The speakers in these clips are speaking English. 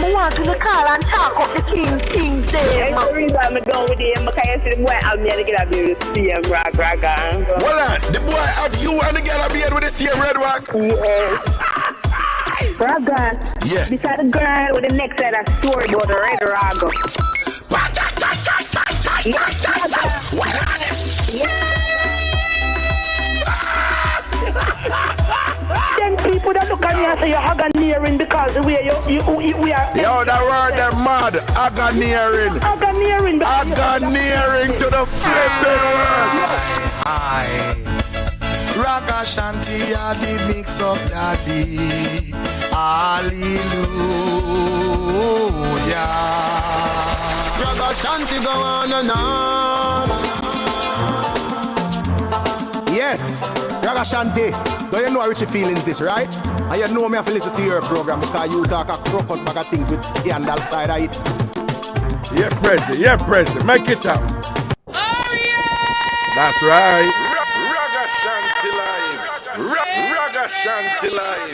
I'm want to call and talk of the king's day. That's the reason I'm done with him, because you see the boy have me and the girl have me with the same rag. Hold on, the boy have you and the girl have me with the same red rock? Yes. Raga. Yeah. Beside the girl with the next side of story about the red rag. Then people that look at me and say you're Haganiering because the way we are. Yo, that word them mad. Haganiering. Haganiering to the flipping world. Aye. Ragashanti are the mix of daddy. Hallelujah. Ragashanti go on and on. Yes, Ragashanti. Do you know how Richie feelings this, right? And you know me have to listen to your program because you talk a crocus bag of things with scandal side of it. Yeah, President, make it up. Oh yeah! That's right. Ragashanti live. Ragashanti live.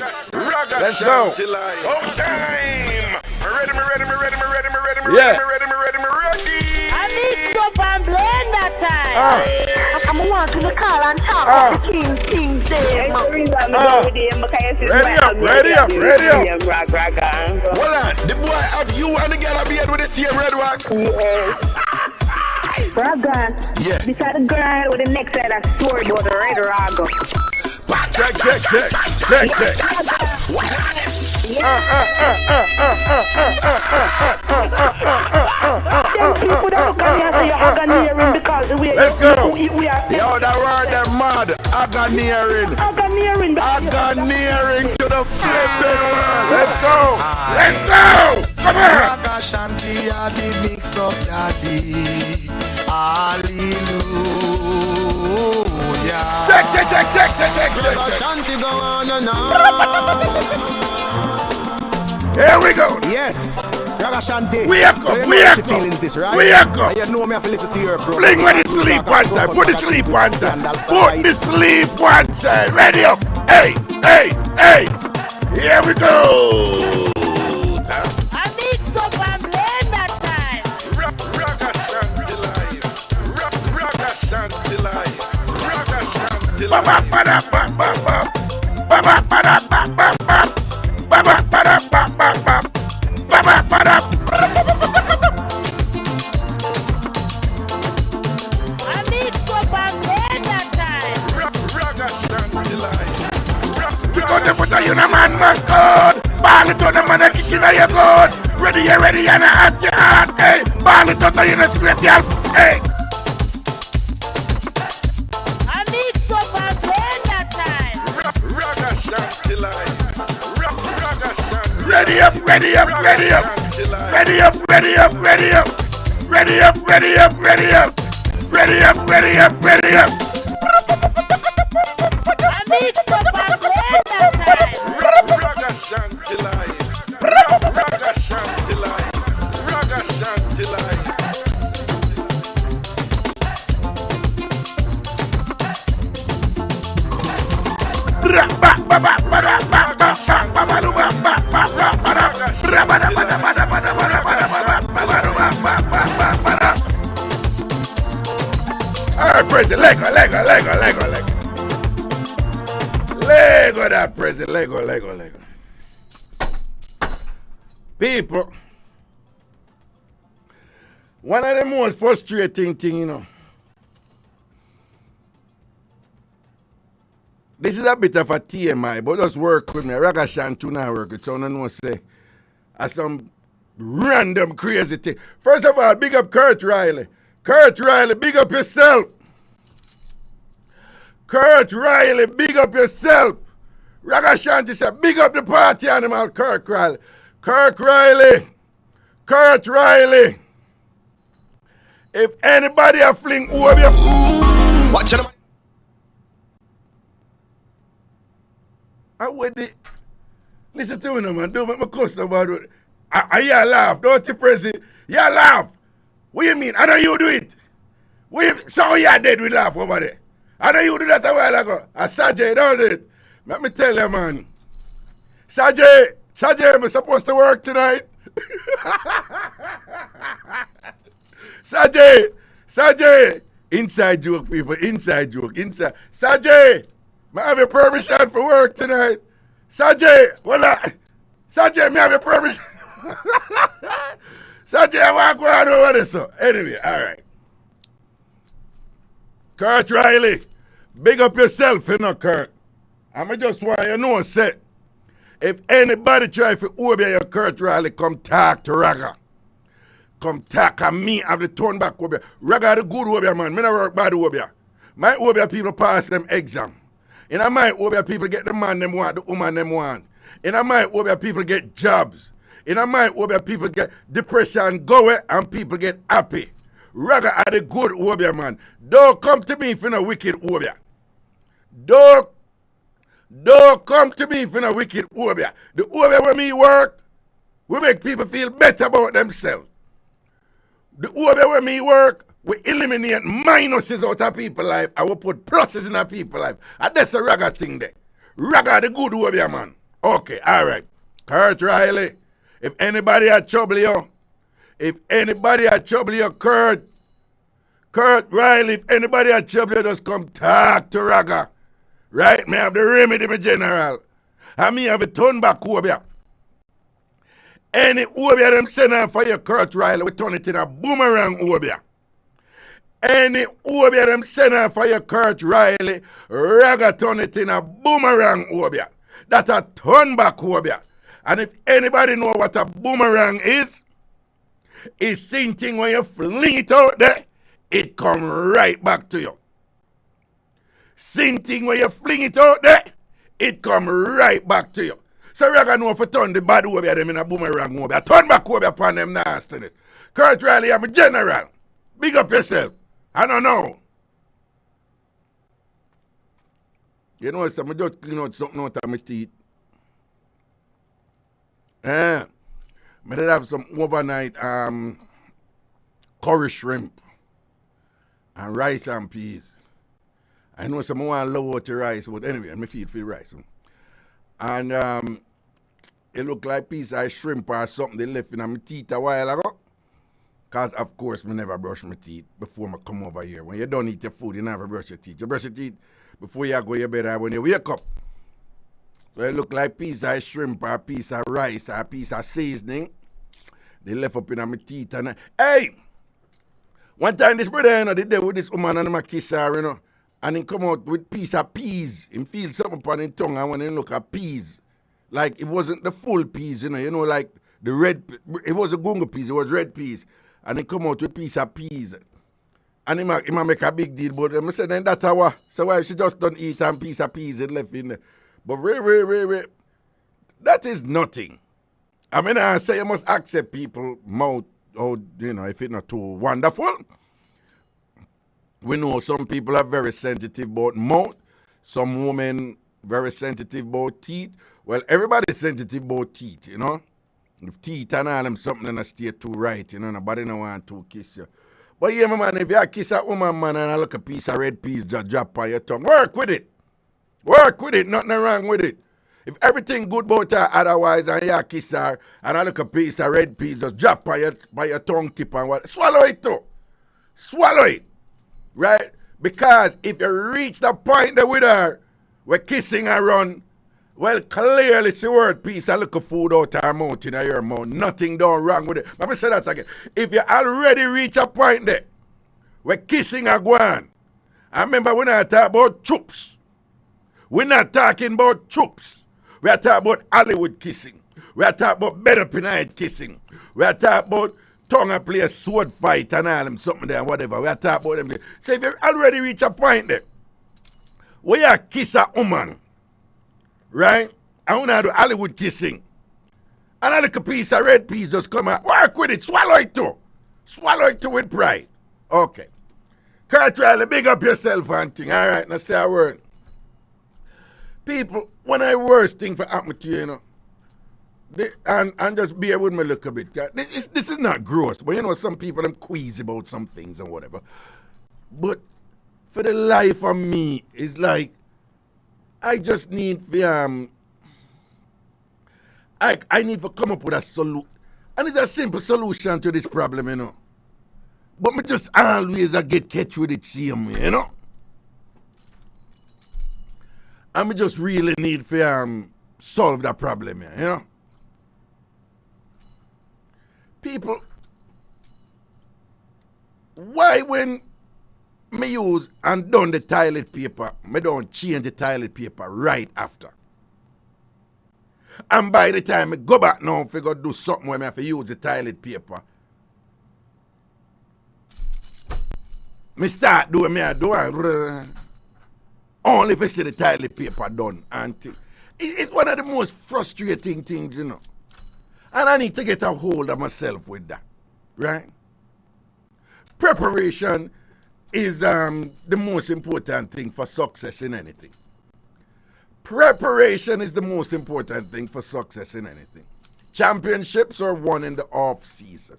Let's go. Ragashanti live. Home time. Ready. Yeah. I need soap and blend that time. I'm want to call and talk of the king's day. That's the reason I'm done with him, because you see the boy have me Ready up. with the same rag. Hold on, the boy have you and the girl have me with the same red rock? Yes. Raga. Yeah. Beside the girl with the next side of story about the red rag. Check. Then people that look at me and say you're Haganiering because the way Let's go. we are. Yo, that word them mad. Haganiering to the flipping world. Let's go. Come on. Ragashanti are the mix of daddy. Hallelujah. Check. Ragashanti go on and on. Here we go. Yes, Ragashanti. We echo. Feelings this, right? We echo. And you know me have to listen to your program. Fling when it sleep one time. Put the sleep one time. Ready up. Hey. Here we go. I need soap and blend that time. Ragashanti live. Ragashanti live. Ragashanti Ba live. ba ba ba ba ba. Ba ba ba ba ba ba. Ba ba ba ba ba ba ba. Ba ba ba ba. I need soap and blend that time. Ragashanti live. Because the put you no man must God. Ball it on the man and kick in your God. Ready and at your heart. Hey, ball it on you no scrape your hey. I need soap and blend that time. Ragashanti live. Ragashanti. Ready up. I need soap and blend that time. Ragashanti live. Ragashanti live. Ragashanti live. Alright, President, Lego that, President, Lego. People, one of the most frustrating things, you know, this is a bit of a TMI, but just work with me. Ragashanti now work with, so I don't know say, some random crazy thing. First of all, big up Kurt Riley. Kurt Riley, big up yourself. Kurt Riley, big up yourself. Ragashanti said, big up the party animal, Kurt Riley. Kurt Riley. If anybody a fling over you, Watch it. I would listen to me, man. Don't make me cuss about it. You laugh, don't you, President? You laugh. What you mean? I know you do it. So you dead with laugh over there. I know you do that a while ago. Sajay, don't it? Let me tell you, man. Sajay, I'm supposed to work tonight. Sajay, inside joke, people, inside joke, inside. Sajay, may I have your permission for work tonight? Sajay, Sajay, may I have your permission? Sajay, I want to go on over this. So. Anyway, all right. Kurt Riley, big up yourself, you know, Kurt. I just want you to know, say, if anybody try to obey your Kurt Riley, come talk to Raga. Come talk to me, have the turn back over. Raga the good over, man. Me not work bad over. My over people pass them exam. In my over people get the man them want, the woman them want. In my over people get jobs. In my over people get depression go and people get happy. Raga are the good over, man. Don't come to me if you're not wicked over. Don't come to me if you're not wicked over. The over where me work, we make people feel better about themselves. The over where me work, we eliminate minuses out of people's life and we put pluses in our people's life. And that's a Raga thing there. Raga the good over, man. Okay, all right. Kurt Riley, if anybody had trouble you, Kurt Riley, if anybody had trouble you, just come talk to Raga. Right? Me have the remedy, my general. And me have a turn back over. Any over them send out for your Kurt Riley, we turn it in a boomerang over. Any over them send out for your Kurt Riley, Raga turn it in a boomerang over. That's a turn back over. And if anybody know what a boomerang is, it's same thing when you fling it out there, it come right back to you. Same thing when you fling it out there, it come right back to you. So Raga know if you turn the bad over them in a boomerang over. Turn back over upon them nastiness. Kurt Riley, I'm a general. Big up yourself. I don't know. You know, so I just clean out something out of my teeth. I did have some overnight curry shrimp and rice and peas. I know some want to love out the rice, but anyway, I feed for the rice. And it looked like piece of shrimp or something they left in my teeth a while ago. Because, of course, I never brush my teeth before I come over here. When you don't eat your food, you never brush your teeth. You brush your teeth before you go to your bed or when you wake up. So it looked like piece of shrimp or a piece of rice or a piece of seasoning. They left up in my teeth. And hey! One time this brother, you know, they did with this woman and my kiss her, you know. And he come out with piece of peas. He feel something upon his tongue and when he look at peas. Like it wasn't the full peas, you know, like the red, it was a gunga peas, it was red peas. And he come out with piece of peas. And he might make a big deal, but I said, then that's how, so why she just don't eat some piece of peas and left in there. But really, that is nothing. I mean, I say you must accept people mouth, oh, you know, if it's not too wonderful. We know some people are very sensitive about mouth. Some women very sensitive about teeth. Well, everybody's sensitive about teeth, you know. If teeth and all them something and stay too right, you know, nobody no want to kiss you. But yeah, my man, if you kiss a woman, man, and I look a piece of red peas just drop on your tongue, work with it. Work with it, nothing wrong with it. If everything good about her otherwise and you kiss her and I look a piece of red peas just drop by your tongue tip and what, swallow it too. Swallow it. Right? Because if you reach the point that with her, we're kissing her run, well, clearly it's a word piece of little food out of her mouth in your mouth. Nothing done wrong with it. Let me say that again. If you already reach a point there, we're kissing her guan. I remember when I talk about chups. We're not talking about chups. We're talking about Hollywood kissing. We're talking about better pinite kissing. We're talking about tongue and play a sword fight and all them something there, whatever. We're talking about them. So if you already reach a point there, where you kiss a woman, right? I want to do Hollywood kissing. And a little piece of red peas just come out. Work with it. Swallow it too. Swallow it too with pride. Okay. Kurt Riley, big up yourself and thing. All right, now say a word. People, one of the worst thing for happen to you, you know, and just bear with me a little bit. This is not gross, but you know, some people, them queasy about some things and whatever. But for the life of me, it's like, I just need to, I need to come up with a solution. And it's a simple solution to this problem, you know. But me just always get catch with it same way, you know. And me just really need to solve that problem here, you know. People, why when me use and done the toilet paper, me don't change the toilet paper right after? And by the time I go back now, if I go do something where I have to use the toilet paper, me start doing me I do only if I see the toilet paper done. And it's one of the most frustrating things, you know. And I need to get a hold of myself with that, right? Preparation is the most important thing for success in anything. Preparation is the most important thing for success in anything. Championships are won in the off season.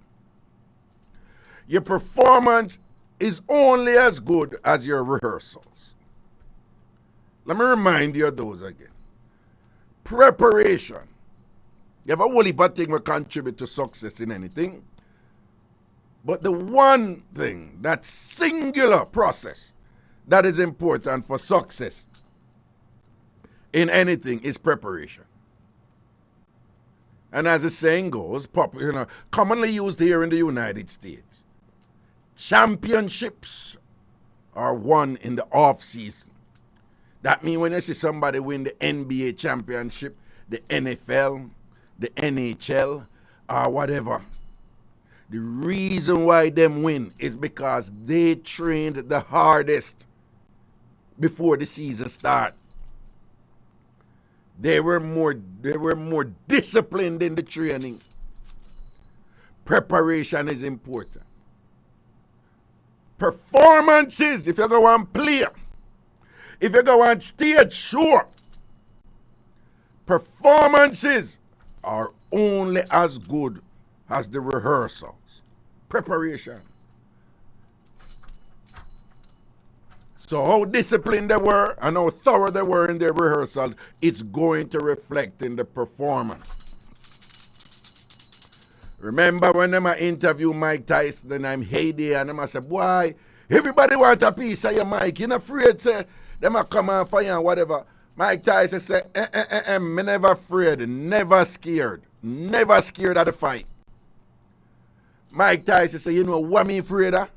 Your performance is only as good as your rehearsals. Let me remind you of those again. Preparation. You have a whole heap of things that contribute to success in anything. But the one thing, that singular process that is important for success in anything is preparation. And as the saying goes, commonly used here in the United States, championships are won in the off season. That means when you see somebody win the NBA championship, the NFL, the NHL, or whatever, the reason why them win is because they trained the hardest before the season started. They were more disciplined in the training. Preparation is important. Performances, if you go on play, if you go on stage, sure. Performances are only as good as the rehearsals. Preparation. So how disciplined they were and how thorough they were in their rehearsals, it's going to reflect in the performance. Remember when I interview Mike Tyson and I'm heyday and I say, boy, everybody want a piece of your mic. You're not afraid to them come on fire and whatever. Mike Tyson said, me never afraid, never scared of the fight. Mike Tyson said, you know what me afraid of?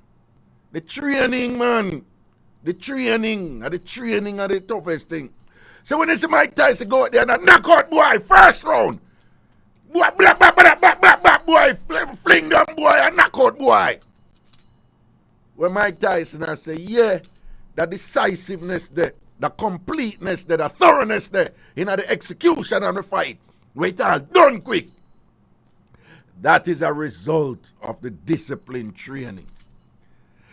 The training, man. The training are the toughest thing. So when you see Mike Tyson go out there and knock out boy, first round, boy, boy, fling them boy and knock out boy. When Mike Tyson I say, yeah, the decisiveness there, the completeness there, the thoroughness there, in the execution of the fight, where it all done quick. That is a result of the discipline training.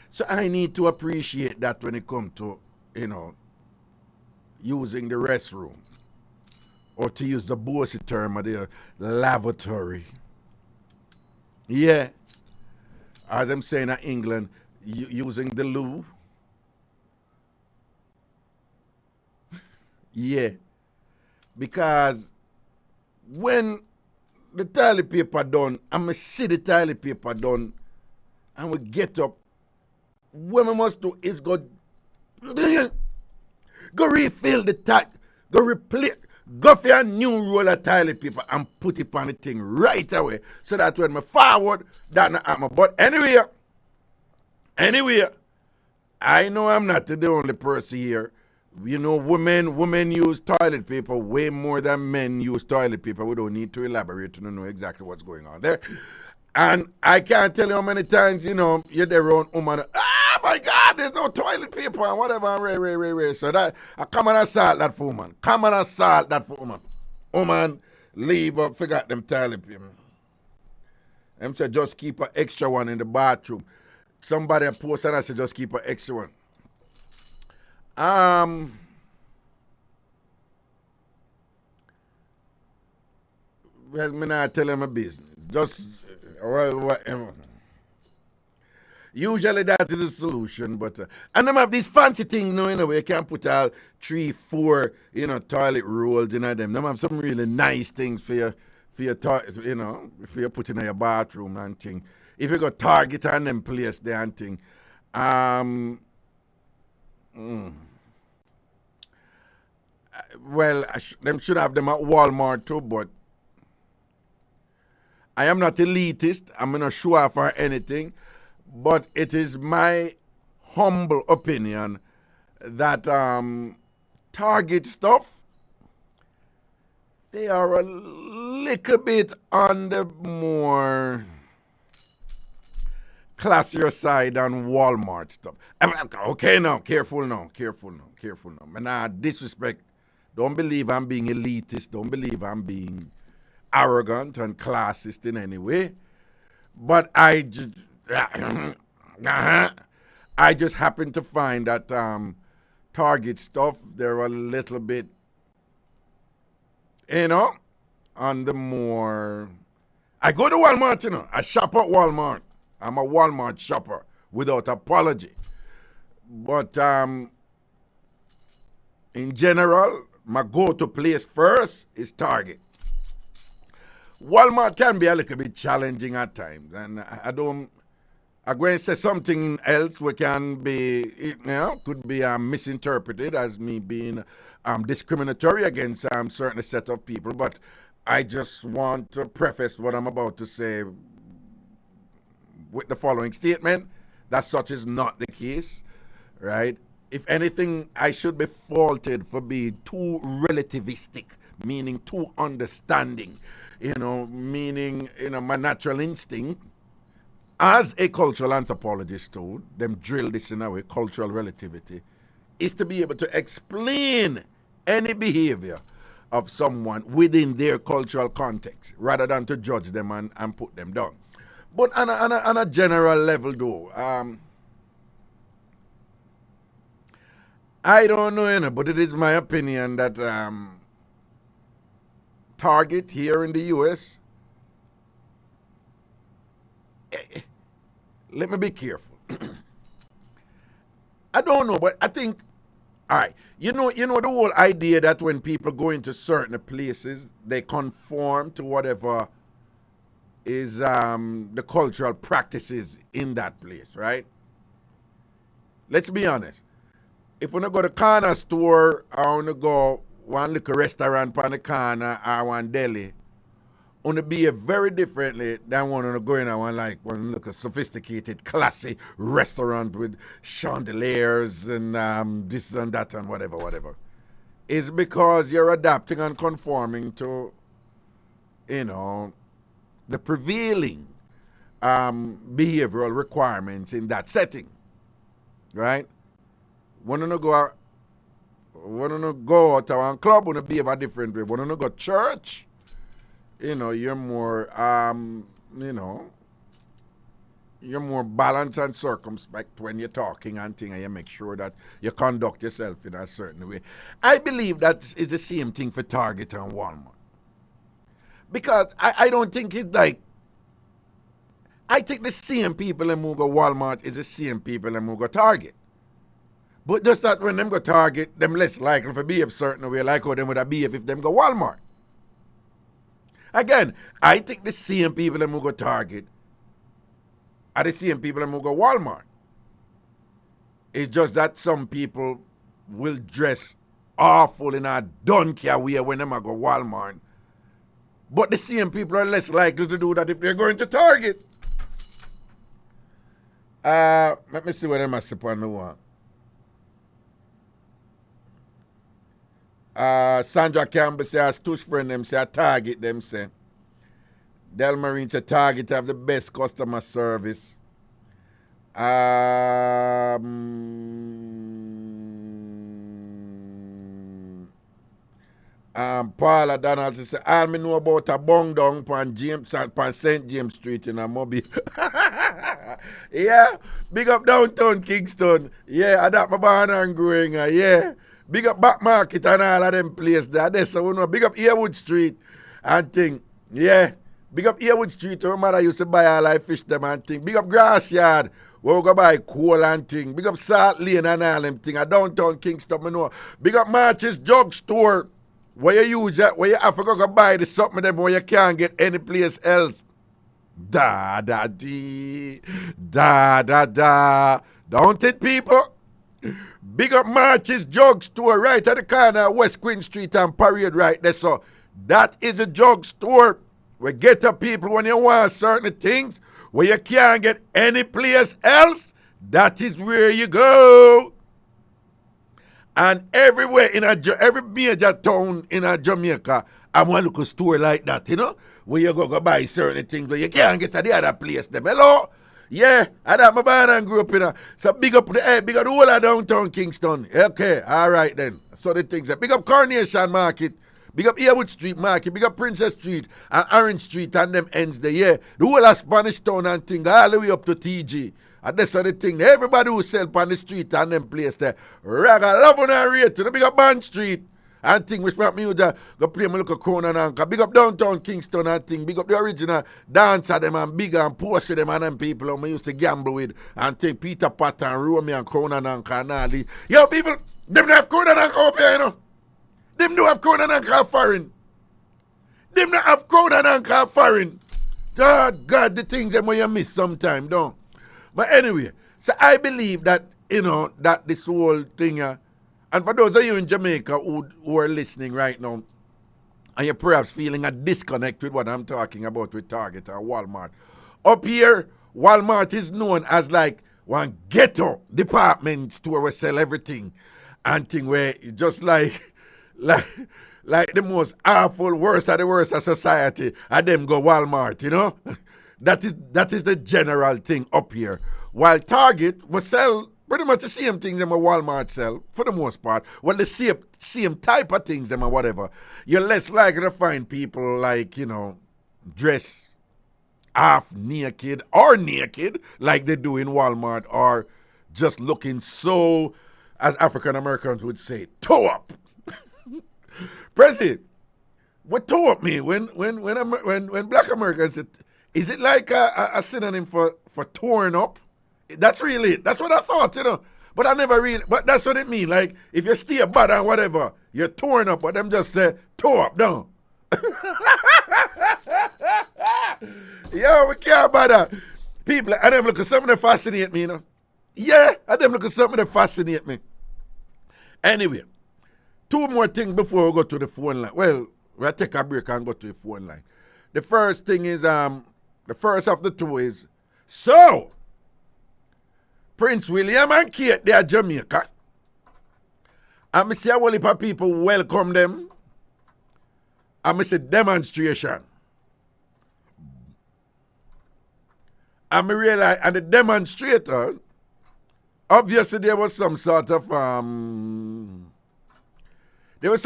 So I need to appreciate that when it comes to, using the restroom. Or to use the bossy term of the lavatory. Yeah. As I'm saying in England, using the loo. Yeah. Because when the toilet paper done, I'm going to see the toilet paper done, and we get up, what we must do is go refill the toilet, go replace, go for a new roll of toilet paper and put it on the thing right away, so that when I forward, that not happen. But anyway, I know I'm not the only person here. You know, women use toilet paper way more than men use toilet paper. We don't need to elaborate to know exactly what's going on there. And I can't tell you how many times, you're there around woman. Ah, my God, there's no toilet paper and whatever. Ray. So that, I come and assault that for woman. Woman, leave up, forgot them toilet paper. Them say just keep an extra one in the bathroom. Somebody posted and I said just keep an extra one. Well, me not tell him my business. Just, whatever. Usually that is a solution, but, and them have these fancy things now, where you can put out 3, 4, toilet rolls in them. Them have some really nice things for for your if you put in your bathroom and thing. If you go Target and them place there and thing. Well, them should have them at Walmart too, but I am not elitist. I'm not sure for anything, but it is my humble opinion that Target stuff, they are a little bit on the more classier side than Walmart stuff. Okay, now, careful now. Man, disrespect. Don't believe I'm being elitist. Don't believe I'm being arrogant and classist in any way. But I just happen to find that Target stuff, they're a little bit, on the more... I go to Walmart, I shop at Walmart. I'm a Walmart shopper without apology. But in general, my go-to place first is Target. Walmart can be a little bit challenging at times, and I'm going to say something else which can be, could be misinterpreted as me being discriminatory against certain set of people, but I just want to preface what I'm about to say with the following statement, that such is not the case, right? If anything, I should be faulted for being too relativistic, meaning too understanding, meaning, my natural instinct as a cultural anthropologist too, them drill this in a way, cultural relativity, is to be able to explain any behavior of someone within their cultural context, rather than to judge them and put them down. But on a general level though, I don't know, but it is my opinion that Target here in the US, let me be careful. I don't know, but I think, all right, you know the whole idea that when people go into certain places, they conform to whatever is the cultural practices in that place, right? Let's be honest. If we go to corner store or we go one little restaurant on the corner or one deli, want to behave very differently than one to go in one look a sophisticated, classy restaurant with chandeliers and this and that and whatever. It's because you're adapting and conforming to, the prevailing behavioral requirements in that setting, right? When you go out to one club, want to behave a different way. When you go to church, you're more, you're more balanced and circumspect when you're talking and things, and you make sure that you conduct yourself in a certain way. I believe that is the same thing for Target and Walmart. Because I don't think it's like, I think the same people that move go Walmart is the same people that move go Target. But just that when them go Target, them less likely to behave certain way like how them would have behave if them go Walmart. Again, I think the same people that move go Target are the same people that move go Walmart. It's just that some people will dress awful in a donkey way when them go Walmart. But the same people are less likely to do that if they're going to Target. Let me see what them are supposed to want. Sandra Campbell say, as Tush friend them say, Target them say. Del Marine say, Target have the best customer service. Paula Donald say, all me know about a bung down pan St. James Street in a Mobile. Yeah, big up downtown Kingston. Yeah, I that my born and growing. Yeah. Big up Back Market and all of them places there. That's so we know. Big up Earwood Street and thing. Yeah. Big up Earwood Street where mother used to buy all I fish them and thing. Big up Grassyard where we go buy coal and thing. Big up Salt Lane and all them thing. And downtown Kingston, I know. Big up March's Jug Store where you use that, where you have to go buy the something them where you can't get any place else. Da da dee, da da da. Don't it, people? Big up March's Jug Store right at the corner of West Queen Street and Parade right there. So that is a jug store where get up people when you want certain things where you can't get any place else. That is where you go. And everywhere in every major town in Jamaica, I want to look a store like that, you know, where you go buy certain things where you can't get to the other place. Them. Hello? Yeah, I that my born and grew up in a. So big up big up the whole of downtown Kingston. Okay, all right then. So the things big up Coronation Market, big up Earwood Street Market, big up Princess Street and Orange Street and them ends there. Yeah, the whole of Spanish Town and thing all the way up to TG. And that's the thing. Everybody who sell on the street and them place there. Raga love on and rate to the big up Band Street. And thing which brought me with go play my local corner and anchor. Big up downtown Kingston and thing. Big up the original dancer them and bigger and post them and them people who I used to gamble with and take Peter Pat and Romeo and Crown and Anchor and all these. Yo people, them don't have Crown and Anchor up here, you know. Them don't have Crown and Anchor foreign. Them don't have Crown and Anchor foreign. God, the things them where you miss sometime, don't. But anyway, so I believe that, you know, that this whole thing, and for those of you in Jamaica who are listening right now, and you're perhaps feeling a disconnect with what I'm talking about with Target or Walmart. Up here, Walmart is known as like one ghetto department store where sell everything and thing where it's just like the most awful, worst of the worst of society, and them go Walmart, you know? That is the general thing up here. While Target will sell pretty much the same things that Walmart sell, for the most part. Well, the same type of things them or whatever. You're less likely to find people like, you know, dress half naked or naked like they do in Walmart, or just looking so, as African Americans would say, toe up. President, what toe up mean? When Black Americans, is it like a synonym for torn up? That's really it. That's what I thought, you know. But I never really, but that's what it mean. Like, if you stay bad and whatever, you're torn up, but them just say, toe up, down. Yo, we can't bother. People, and them look at something that fascinate me, you know. Yeah, and them look at something that fascinate me. Anyway, two more things before we go to the phone line. Well, we'll take a break and go to the phone line. The first thing is, the first of the two is, so, Prince William and Kate, they are Jamaica. And I see a whole heap of people welcome them. And I see demonstration. And I realize, and the demonstrators, obviously there was some sort of, there was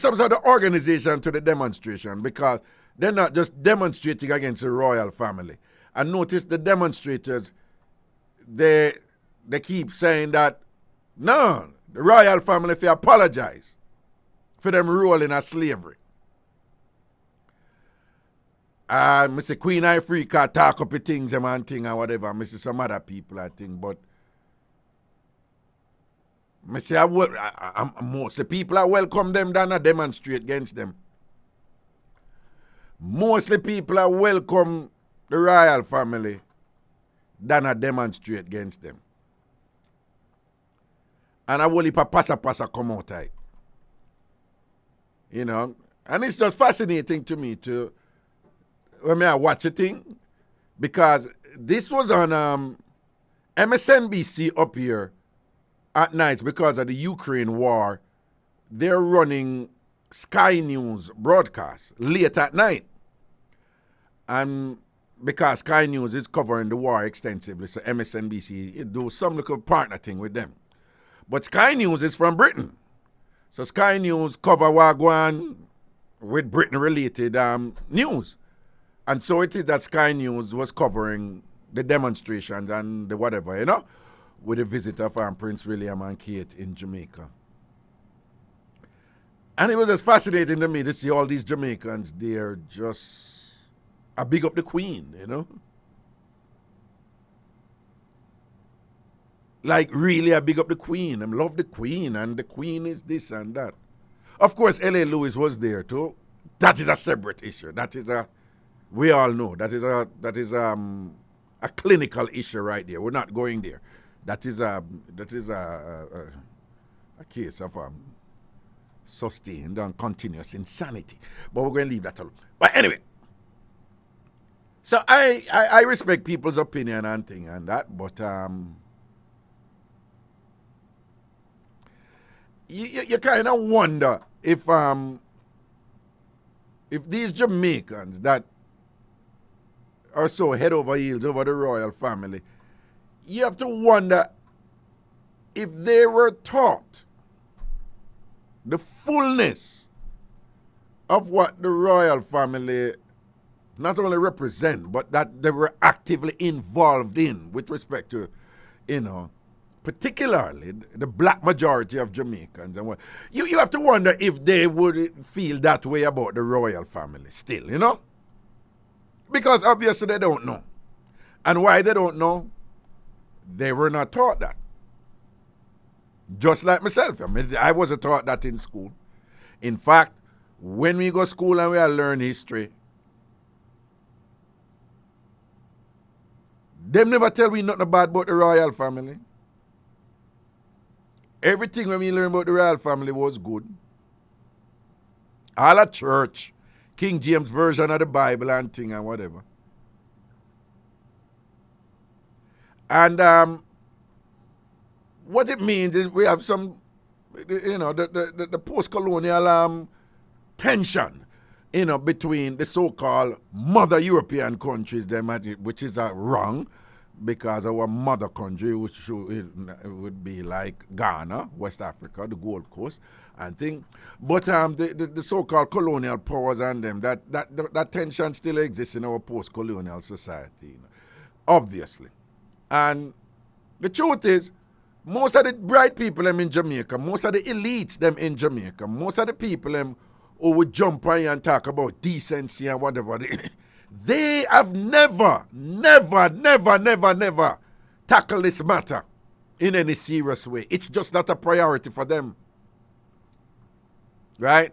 some sort of organization to the demonstration, because they're not just demonstrating against the royal family. And notice the demonstrators, they keep saying that, no, the royal family if you apologize for them ruling as slavery. Mr. Queen Ifrica talk up the things and thing and whatever. Mr. Some other people, I think, but mostly people are welcome them than I demonstrate against them. Mostly people are welcome the royal family than I demonstrate against them. And I will heap a passa come out of it. You know? And it's just fascinating to me to when I watch a thing, because this was on MSNBC up here at night because of the Ukraine war. They're running Sky News broadcast late at night. And because Sky News is covering the war extensively, so MSNBC do some little partner thing with them. But Sky News is from Britain. So Sky News cover Wagwan with Britain-related news. And so it is that Sky News was covering the demonstrations and the whatever, you know, with the visitor from Prince William and Kate in Jamaica. And it was just fascinating to me to see all these Jamaicans there just big up the Queen, you know. Like really I big up the Queen. I love the Queen and the Queen is this and that. Of course, L.A. Lewis was there too. That is a separate issue. We all know that is a clinical issue right there. We're not going there. That is a case of sustained and continuous insanity. But we're going to leave that alone. But anyway, so I respect people's opinion and thing and that, but you kind of wonder if these Jamaicans that are so head over heels over the royal family, you have to wonder if they were taught the fullness of what the royal family not only represent, but that they were actively involved in with respect to, particularly the black majority of Jamaicans. And what you have to wonder if they would feel that way about the royal family still, Because obviously they don't know. And why they don't know? They were not taught that. Just like myself. I wasn't taught that in school. In fact, when we go to school and we learn history, them never tell we nothing bad about the royal family. Everything when we learn about the royal family was good. All at church, King James version of the Bible and thing and whatever. And what it means is we have some, the post-colonial tension, between the so-called mother European countries, which is wrong, because our mother country, which would be like Ghana, West Africa, the Gold Coast, and thing. But the so-called colonial powers and them, that tension still exists in our post-colonial society, obviously. And the truth is, most of the bright people them in Jamaica, most of the elites them in Jamaica, most of the people them who would jump on and talk about decency and whatever, they have never tackled this matter in any serious way. It's just not a priority for them. Right?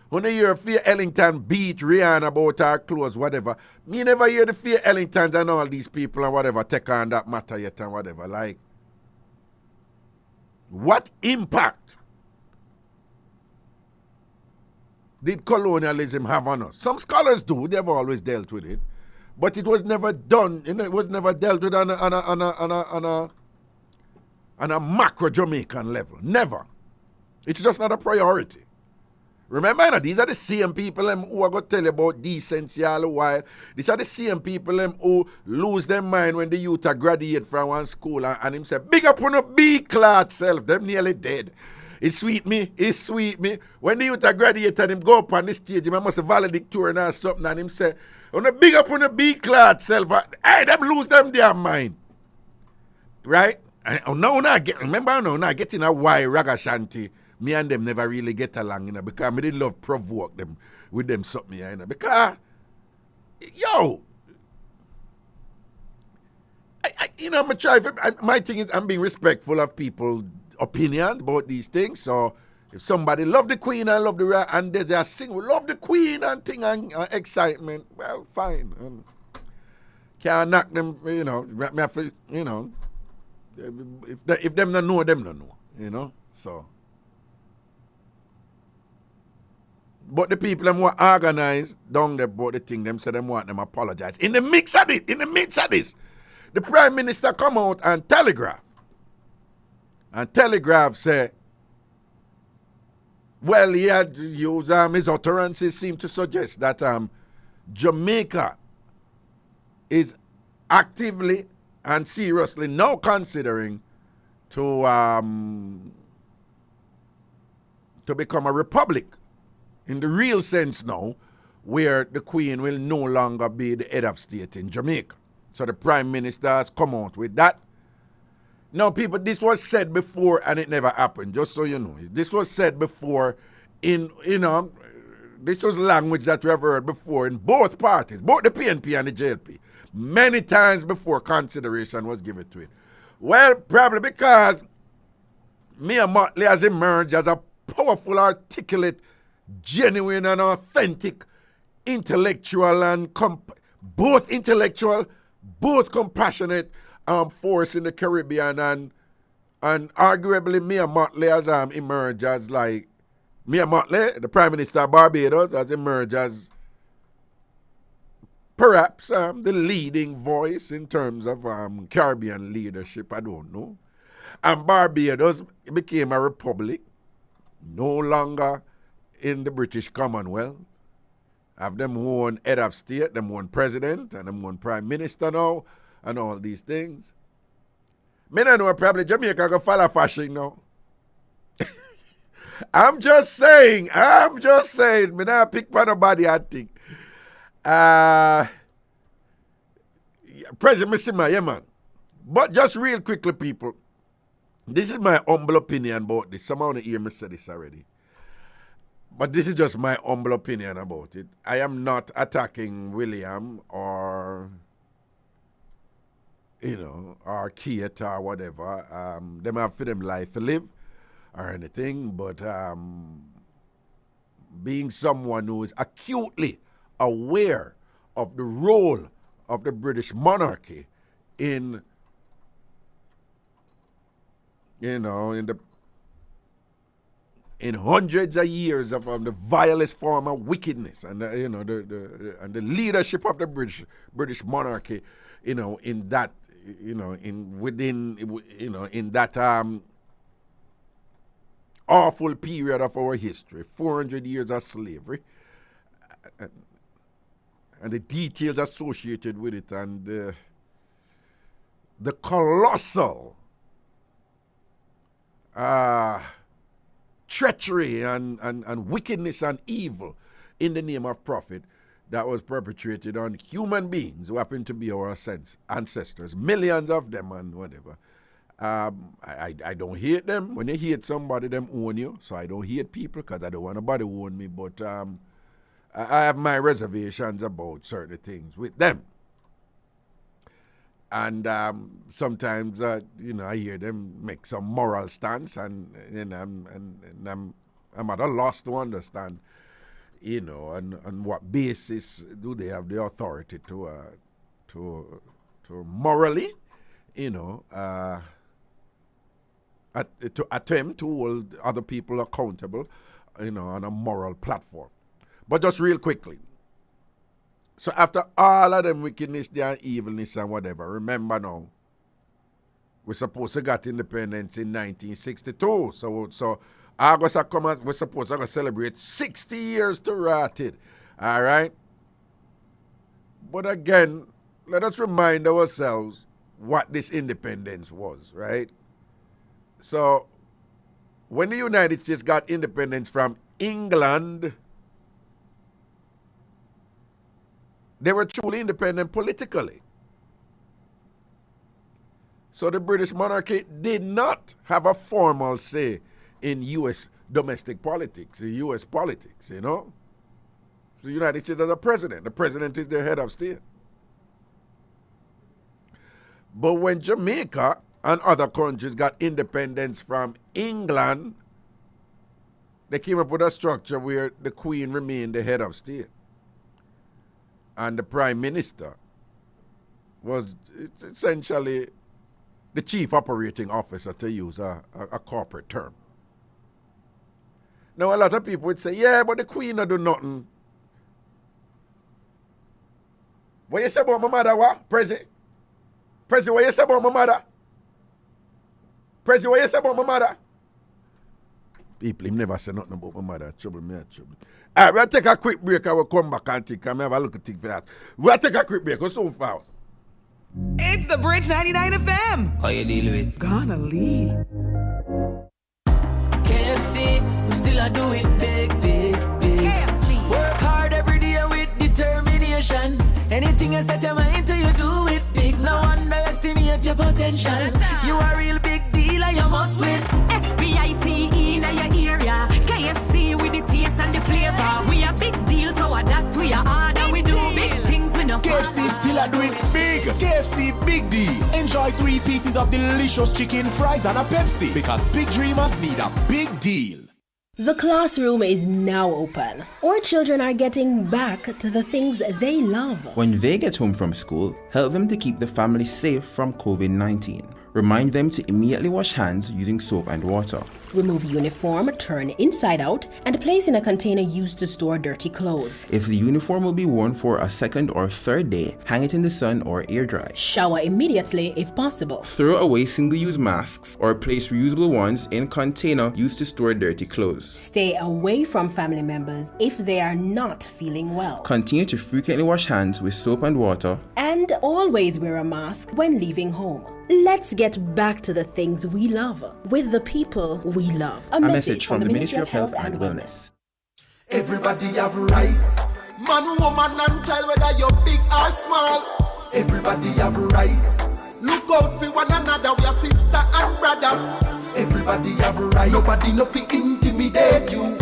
When you hear Fear Ellington beat Rihanna about her clothes, whatever, me never hear the Fear Ellingtons and all these people and whatever take on that matter yet and whatever. Like, what impact did colonialism have on us? Some scholars do. They've always dealt with it. But it was never done. It was never dealt with on a macro Jamaican level. Never. It's just not a priority. Remember, these are the same people who are going to tell you about decency all the while. These are the same people who lose their mind when the youth are graduate from one school and him say, big up on a B-class self. Them nearly dead. It's sweet me. When the youth are graduate and him go up on the stage, he must have valedictorian or something and him say, on a big up on a B-class self. Hey, them lose them their mind. Right? And now not getting a why Ragashanti. Me and them never really get along, because me didn't love provoke them with them something, because, my thing is I'm being respectful of people's opinion about these things. So if somebody love the Queen and love the and they are sing, love the Queen and thing and excitement, well, fine. Can't knock them, me have to, if them don't know, them don't know, so. But the people them were organized down there about the thing, them said them want them apologize. In the midst of this, the Prime Minister come out and telegraph. And telegraph say, well, he had used his utterances seem to suggest that Jamaica is actively and seriously now considering to become a republic. In the real sense now, where the Queen will no longer be the head of state in Jamaica. So the Prime Minister has come out with that. Now, people, this was said before and it never happened, just so you know. This was said before this was language that we have heard before in both parties, both the PNP and the JLP. Many times before consideration was given to it. Well, probably because Mia Motley has emerged as a powerful, articulate, genuine and authentic intellectual and both intellectual, both compassionate force in the Caribbean, and arguably Mia Motley has emerged as like Mia Motley, the Prime Minister of Barbados, has emerged as perhaps the leading voice in terms of Caribbean leadership. I don't know. And Barbados became a republic, no longer in the British Commonwealth. Have them own head of state, them own president, and them own prime minister now, and all these things. Me don't know, probably Jamaica go follow fashion now. I'm just saying. Me not pick for nobody, I think. President Missima, yeah, man. But just real quickly, people, this is my humble opinion about this. Someone hear me say this already. But this is just my humble opinion about it. I am not attacking William or, or Keith or whatever. Them have for them life to live or anything. But being someone who is acutely aware of the role of the British monarchy in hundreds of years of the vilest form of wickedness, and the leadership of the British monarchy, in that awful period of our history, 400 years of slavery, and the details associated with it, and the colossal treachery and wickedness and evil in the name of profit that was perpetrated on human beings who happen to be our ancestors, millions of them and whatever. I don't hate them. When you hate somebody, them own you. So I don't hate people because I don't want nobody to own me. But I have my reservations about certain things with them. And sometimes, I hear them make some moral stance, and I'm at a loss to understand, on what basis do they have the authority to morally, to attempt to hold other people accountable, on a moral platform. But just real quickly. So after all of them wickedness, their evilness and whatever, remember now, we're supposed to get independence in 1962. So August we're supposed to celebrate 60 years to write it. All right? But again, let us remind ourselves what this independence was, right? So when the United States got independence from England, they were truly independent politically. So the British monarchy did not have a formal say in U.S. domestic politics, in U.S. politics, So the United States has a president. The president is their head of state. But when Jamaica and other countries got independence from England, they came up with a structure where the Queen remained the head of state. And the Prime Minister was essentially the chief operating officer, to use a corporate term. Now, a lot of people would say, yeah, but the Queen don't do nothing. What you say about my mother, what? Prezi, what you say about my mother? Prezi, what you say about my mother? People, him never say nothing about my mother. Trouble me, trouble. All right, we'll take a quick break. I will come back and think. I'm have a look at things for that. We'll take a quick break. We'll soon far. It's the Bridge 99 FM. How you deal with? Gonna leave. KFC, we still a do it big. KFC. Work hard every day with determination. Anything you set your mind to, you do it big. No underestimate your potential. You a real big deal and you must win. SPICE in your area. KFC with the taste and the flavor. We a big deal, so that we are hard and we do big things with no KFC still a do it big. KFC big deal. Enjoy 3 pieces of delicious chicken, fries and a Pepsi. Because big dreamers need a big deal. The classroom is now open. Our children are getting back to the things they love. When they get home from school, help them to keep the family safe from COVID-19. Remind them to immediately wash hands using soap and water. Remove uniform, turn inside out, and place in a container used to store dirty clothes. If the uniform will be worn for a second or third day, hang it in the sun or air dry. Shower immediately if possible. Throw away single-use masks or place reusable ones in container used to store dirty clothes. Stay away from family members if they are not feeling well. Continue to frequently wash hands with soap and water. And always wear a mask when leaving home. Let's get back to the things we love with the people we love. A message from the Ministry of Health and Wellness. Everybody have rights. Man, woman, and child, whether you're big or small. Everybody have rights. Look out for one another, we are sister and brother. Everybody have rights. Nobody no fi intimidate you.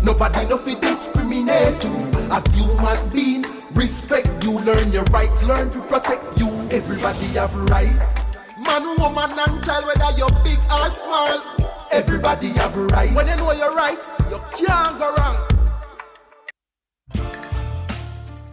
Nobody no fi discriminate you. As human being, respect you. Learn your rights, learn to protect you. Everybody have rights. Man, woman, and child, whether you're big or small. Everybody have rights. When you know your rights, you can't go wrong.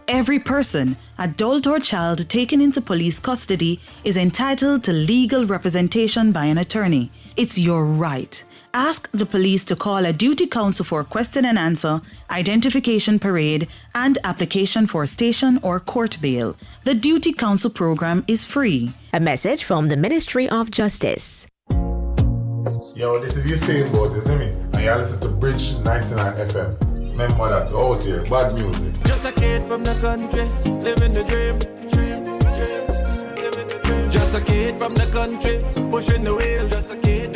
Every person, adult or child taken into police custody is entitled to legal representation by an attorney. It's your right. Ask the police to call a duty counsel for question and answer, identification parade, and application for station or court bail. The duty counsel program is free. A message from the Ministry of Justice. Yo, this is Usain Bolt, isn't it? And you listen to Bridge 99 FM. Remember that, out here, bad music. Just a kid from the country, living the dream. Just a kid from the country, pushing the wheel. Just a kid.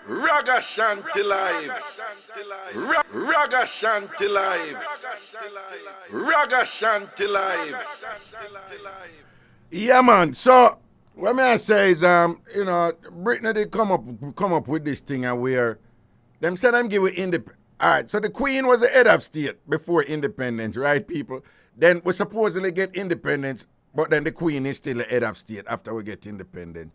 Ragashanti live. Ragashanti live. Ragashanti live. Yeah, man. So what may I say is, Britain did come up with this thing, and where them said them give it independence. All right, so the Queen was the head of state before independence, right, people? Then we supposedly get independence, but then the Queen is still the head of state after we get independence.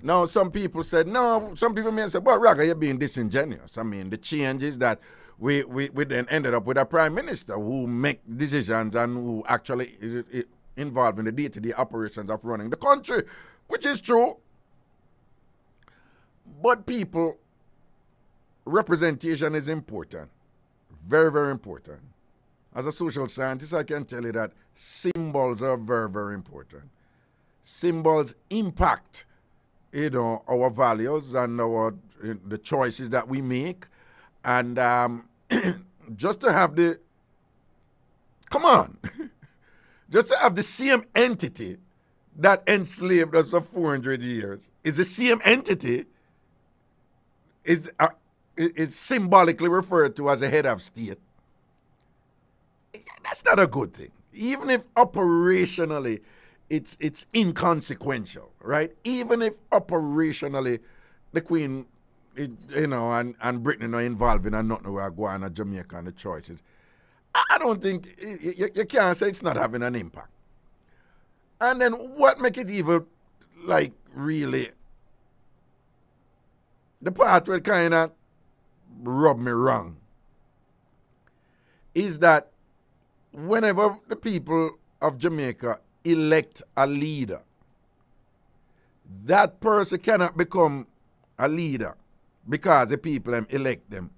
Now, some people said, no, some people may say, well, Raga, you're being disingenuous. I mean, the change is that we then ended up with a prime minister who make decisions and who actually involved in the day-to-day operations of running the country, which is true. But people, representation is important. Very, very important. As a social scientist, I can tell you that symbols are very, very important. Symbols impact, our values and the choices that we make. And just to have just to have the same entity that enslaved us for 400 years is the same entity is symbolically referred to as a head of state. That's not a good thing. Even if operationally it's inconsequential, right? Even if operationally the Queen, and Britain are involved in nothing where Guyana, Jamaica, and the choices, I don't think you can't say it's not having an impact. And then what make it even really the part where kind of rub me wrong is that whenever the people of Jamaica elect a leader, that person cannot become a leader because the people elect them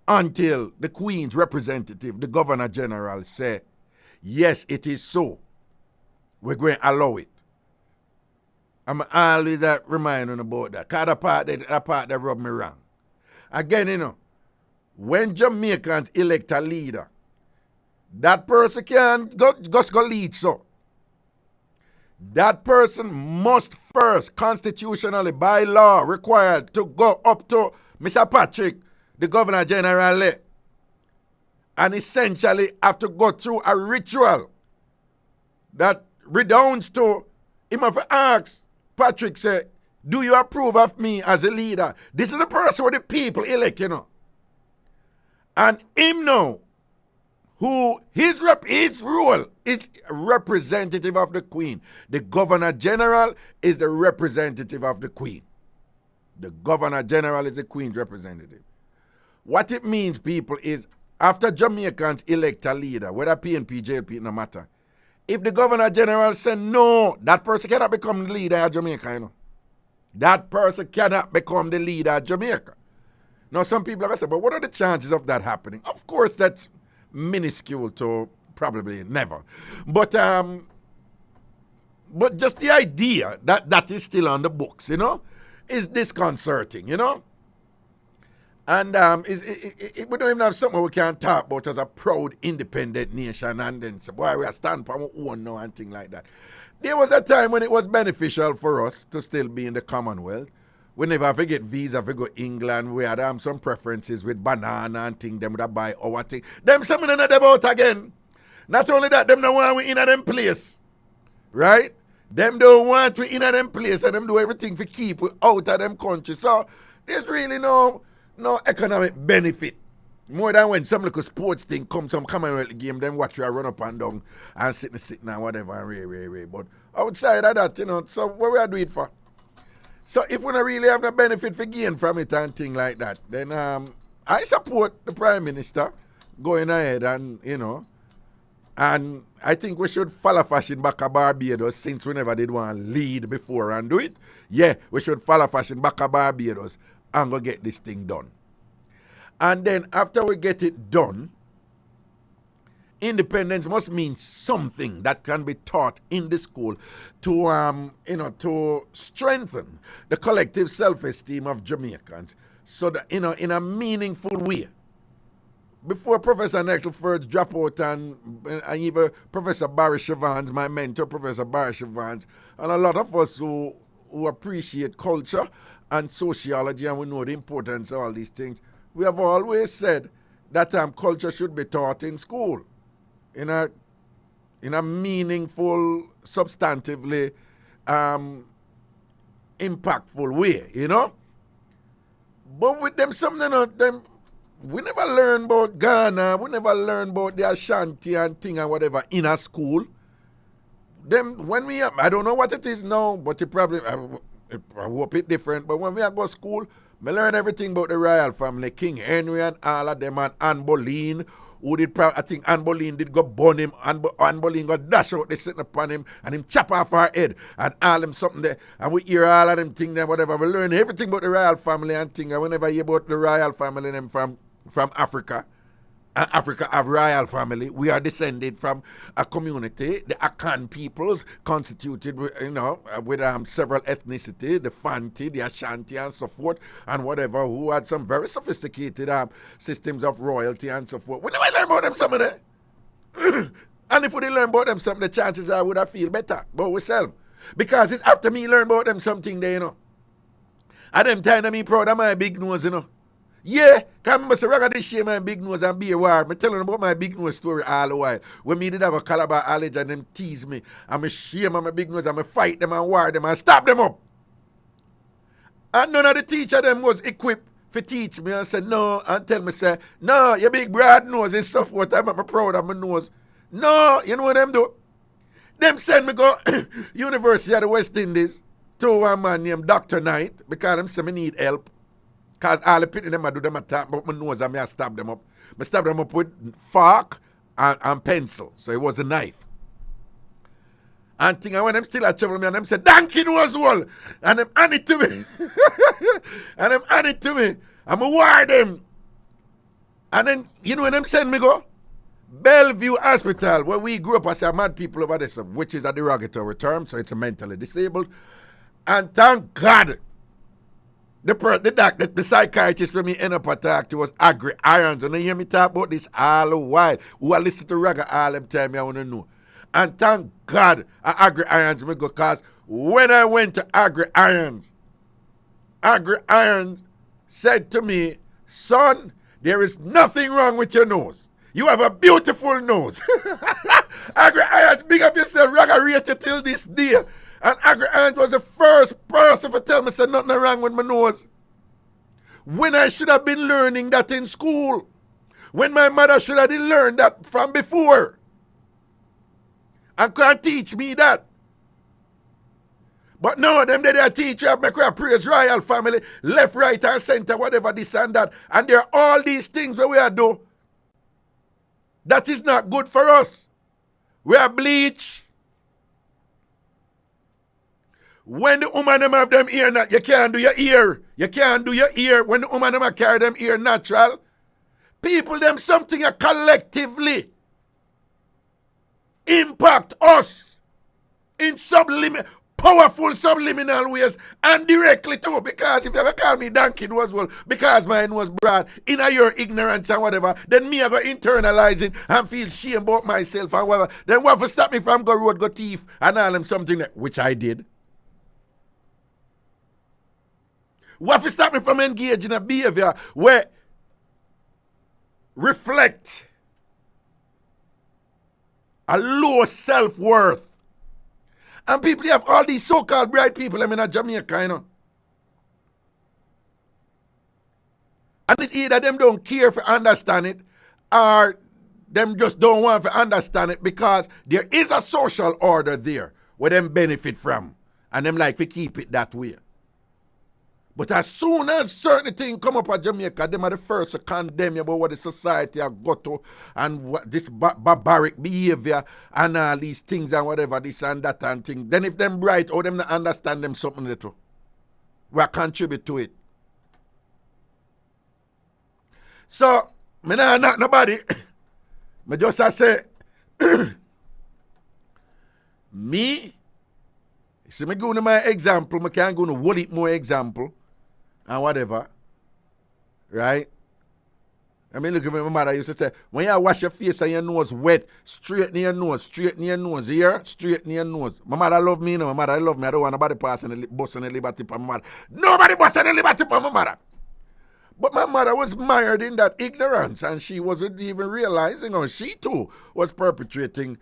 until the Queen's representative, the Governor General, say, yes, it is so. We're going to allow it. I'm always reminding about that. Because the part that rub me wrong. Again, when Jamaicans elect a leader, that person can just go lead so. That person must first, constitutionally, by law, required to go up to Mr. Patrick, the Governor General, and essentially have to go through a ritual that redounds to him have to ask Patrick, say, do you approve of me as a leader? This is the person who the people elect, And him now, who his role is representative of the Queen. The Governor General is the representative of the Queen. The Governor General is the Queen's representative. What it means, people, is after Jamaicans elect a leader, whether PNP, JLP, no matter, if the Governor General said no, that person cannot become the leader of Jamaica, you know. That person cannot become the leader of Jamaica. Now, some people are going to say, but what are the chances of that happening? Of course, that's minuscule to probably never. But just the idea that is still on the books, you know, is disconcerting, you know. And we don't even have something we can talk about as a proud, independent nation and then say, boy, we are standing for our own now and things like that. There was a time when it was beneficial for us to still be in the Commonwealth. We never have to get visa if we go England. We had some preferences with banana and things. Them would have buy our thing. Them something not about again. Not only that, them don't want we in a them place. Right? Them don't want we in a them place and them do everything to keep we out of them country. So there's really no economic benefit. More than when some little sports thing comes, some Commonwealth game, then watch you run up and down and sit and whatever and But outside of that, you know, so what we are doing it for? So if we don't really have no benefit for gain from it and thing like that, then I support the Prime Minister going ahead and, you know, and I think we should follow fashion back to Barbados since we never did want to lead before and do it. Yeah, we should follow fashion back to Barbados and go get this thing done. And then after we get it done, independence must mean something that can be taught in the school to, to strengthen the collective self-esteem of Jamaicans so that, you know, in a meaningful way. Before Professor Neckleford dropped out and even Professor Barry Shavans, my mentor, Professor Barry Shavans, and a lot of us who appreciate culture and sociology and we know the importance of all these things, we have always said that culture should be taught in school in a meaningful, substantively impactful way, you know. But with them, we never learn about Ghana, we never learn about the Ashanti and thing and whatever in a school. Them when I don't know what it is now, but it probably I hope it's different. But when we go to school, I learn everything about the royal family, King Henry and all of them, and Anne Boleyn, who did I think Anne Boleyn did go burn him, Anne Boleyn got dash out, they sitting upon him, and him chop off her head, and all them something there, and we hear all of them things there, whatever. We learn everything about the royal family and thing, and whenever you hear about the royal family them from Africa, and Africa have royal family. We are descended from a community, the Akan peoples, constituted with, with several ethnicities, the Fanti, the Ashanti, and so forth, and whatever, who had some very sophisticated systems of royalty and so forth. We never learn about them some of them. And if we didn't learn about them some, the chances I would have feel better about ourselves. Because it's after me learn about them something there, you know. And them time of me proud of my big nose, you know. Yeah, because I must have this share my big nose and be a war. I'm telling them about my big nose story all the while. When me did have a Calabar college and them tease me, and I shame my big nose and I fight them and war them and stop them up. And none of the teacher them was equipped to teach me and say no and tell me say, no, your big broad nose is so forth. I'm proud of my nose. No, you know what them do? Them send me go University of the West Indies to a man named Dr. Knight because them say me need help. Because all the people them I do them attack, but my nose and me I stab them up. I stab them up with fork and pencil. So it was a knife. And when them still at trouble me and them say, donkey nose hole. And them hand it to me. And them hand it to me. I'm a war them. And then, you know when them send me go? Bellevue Hospital, where we grew up as a mad people over there, which is a derogatory term, so it's a mentally disabled. And thank God, the psychiatrist when me end up attacked was Irie Irons. And you hear me talk about this all the while. Who I listen to Raga all the time, I want to know. And thank God Irie Irons me go, because when I went to Irie Irons said to me, son, there is nothing wrong with your nose. You have a beautiful nose. Irie Irons, big up yourself, Raga rate you till this day. And Irie Irons was the first person to tell me say nothing wrong with my nose. When I should have been learning that in school. When my mother should have learned that from before. And can't teach me that. But no, them they teach you, make we praise royal family, left, right, and center, whatever, this and that. And there are all these things where we are do. That is not good for us. We are bleach. When the woman them have them ear, you can't do your ear. You can't do your ear when the woman them carry them ear natural. People them something collectively impact us in powerful subliminal ways and directly too. Because if you ever call me donkey, it was well because mine was broad in your ignorance and whatever, then me I go internalize it and feel shame about myself and whatever. Then what for stop me from go road, go thief and all them something that, which I did. What for stop me from engaging in a behavior where reflect a low self-worth. And people have all these so-called bright people in Jamaica, you know. And it's either them don't care to understand it or them just don't want to understand it because there is a social order there where them benefit from. And them like to keep it that way. But as soon as certain things come up at Jamaica, them are the first to condemn you about what the society has got to and what this barbaric behavior and all these things and whatever, this and that and thing. Then if them bright or them not understand them something little, we contribute to it. So, me not nobody. Me just say, me, see me go to my example, me can't go to one more example. And whatever, right? I mean, look at my mother used to say, when you wash your face and your nose wet, straighten your nose, here, straighten your nose. My mother love me, you know, my mother love me. I don't want nobody busting the liberty for my mother. Nobody busting the liberty for my mother. But my mother was mired in that ignorance, and she wasn't even realizing, or she too was perpetrating,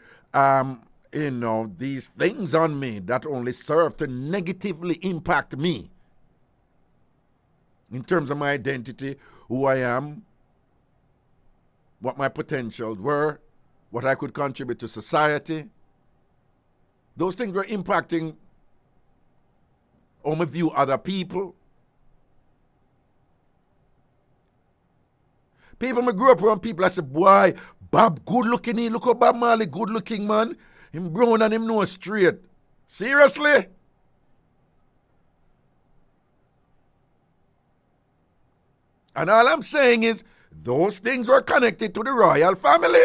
these things on me that only serve to negatively impact me. In terms of my identity, who I am, what my potentials were, what I could contribute to society. Those things were impacting how I view other people. People me grew up around people, I said, boy, Bob good looking, look how Bob Marley good looking, man. Him brown and him nose straight. Seriously? And all I'm saying is, those things were connected to the royal family.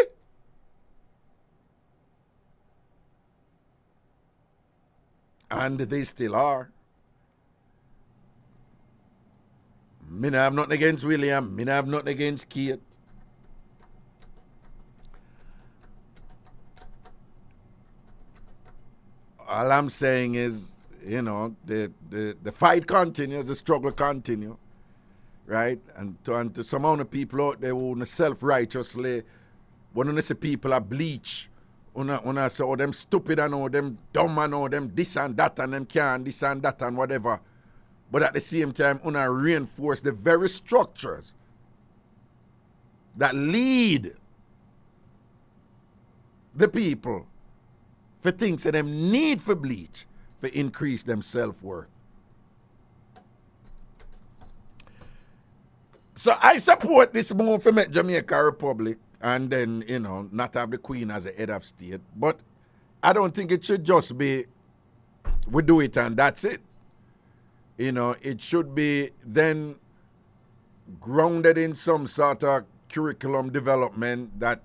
And they still are. Me not have nothing against William. Me not have nothing against Kate. All I'm saying is, you know, the fight continues, the struggle continues. Right? And to some amount of people out there who self-righteously, when they say people are bleach, when I say, oh, them stupid and oh, them dumb and oh, them this and that and them can't, this and that and whatever. But at the same time, when I reinforce the very structures that lead the people for things that them need for bleach, for increase them self-worth. So I support this move to make Jamaica a republic and then, you know, not have the Queen as a head of state. But I don't think it should just be, we do it and that's it. You know, it should be then grounded in some sort of curriculum development that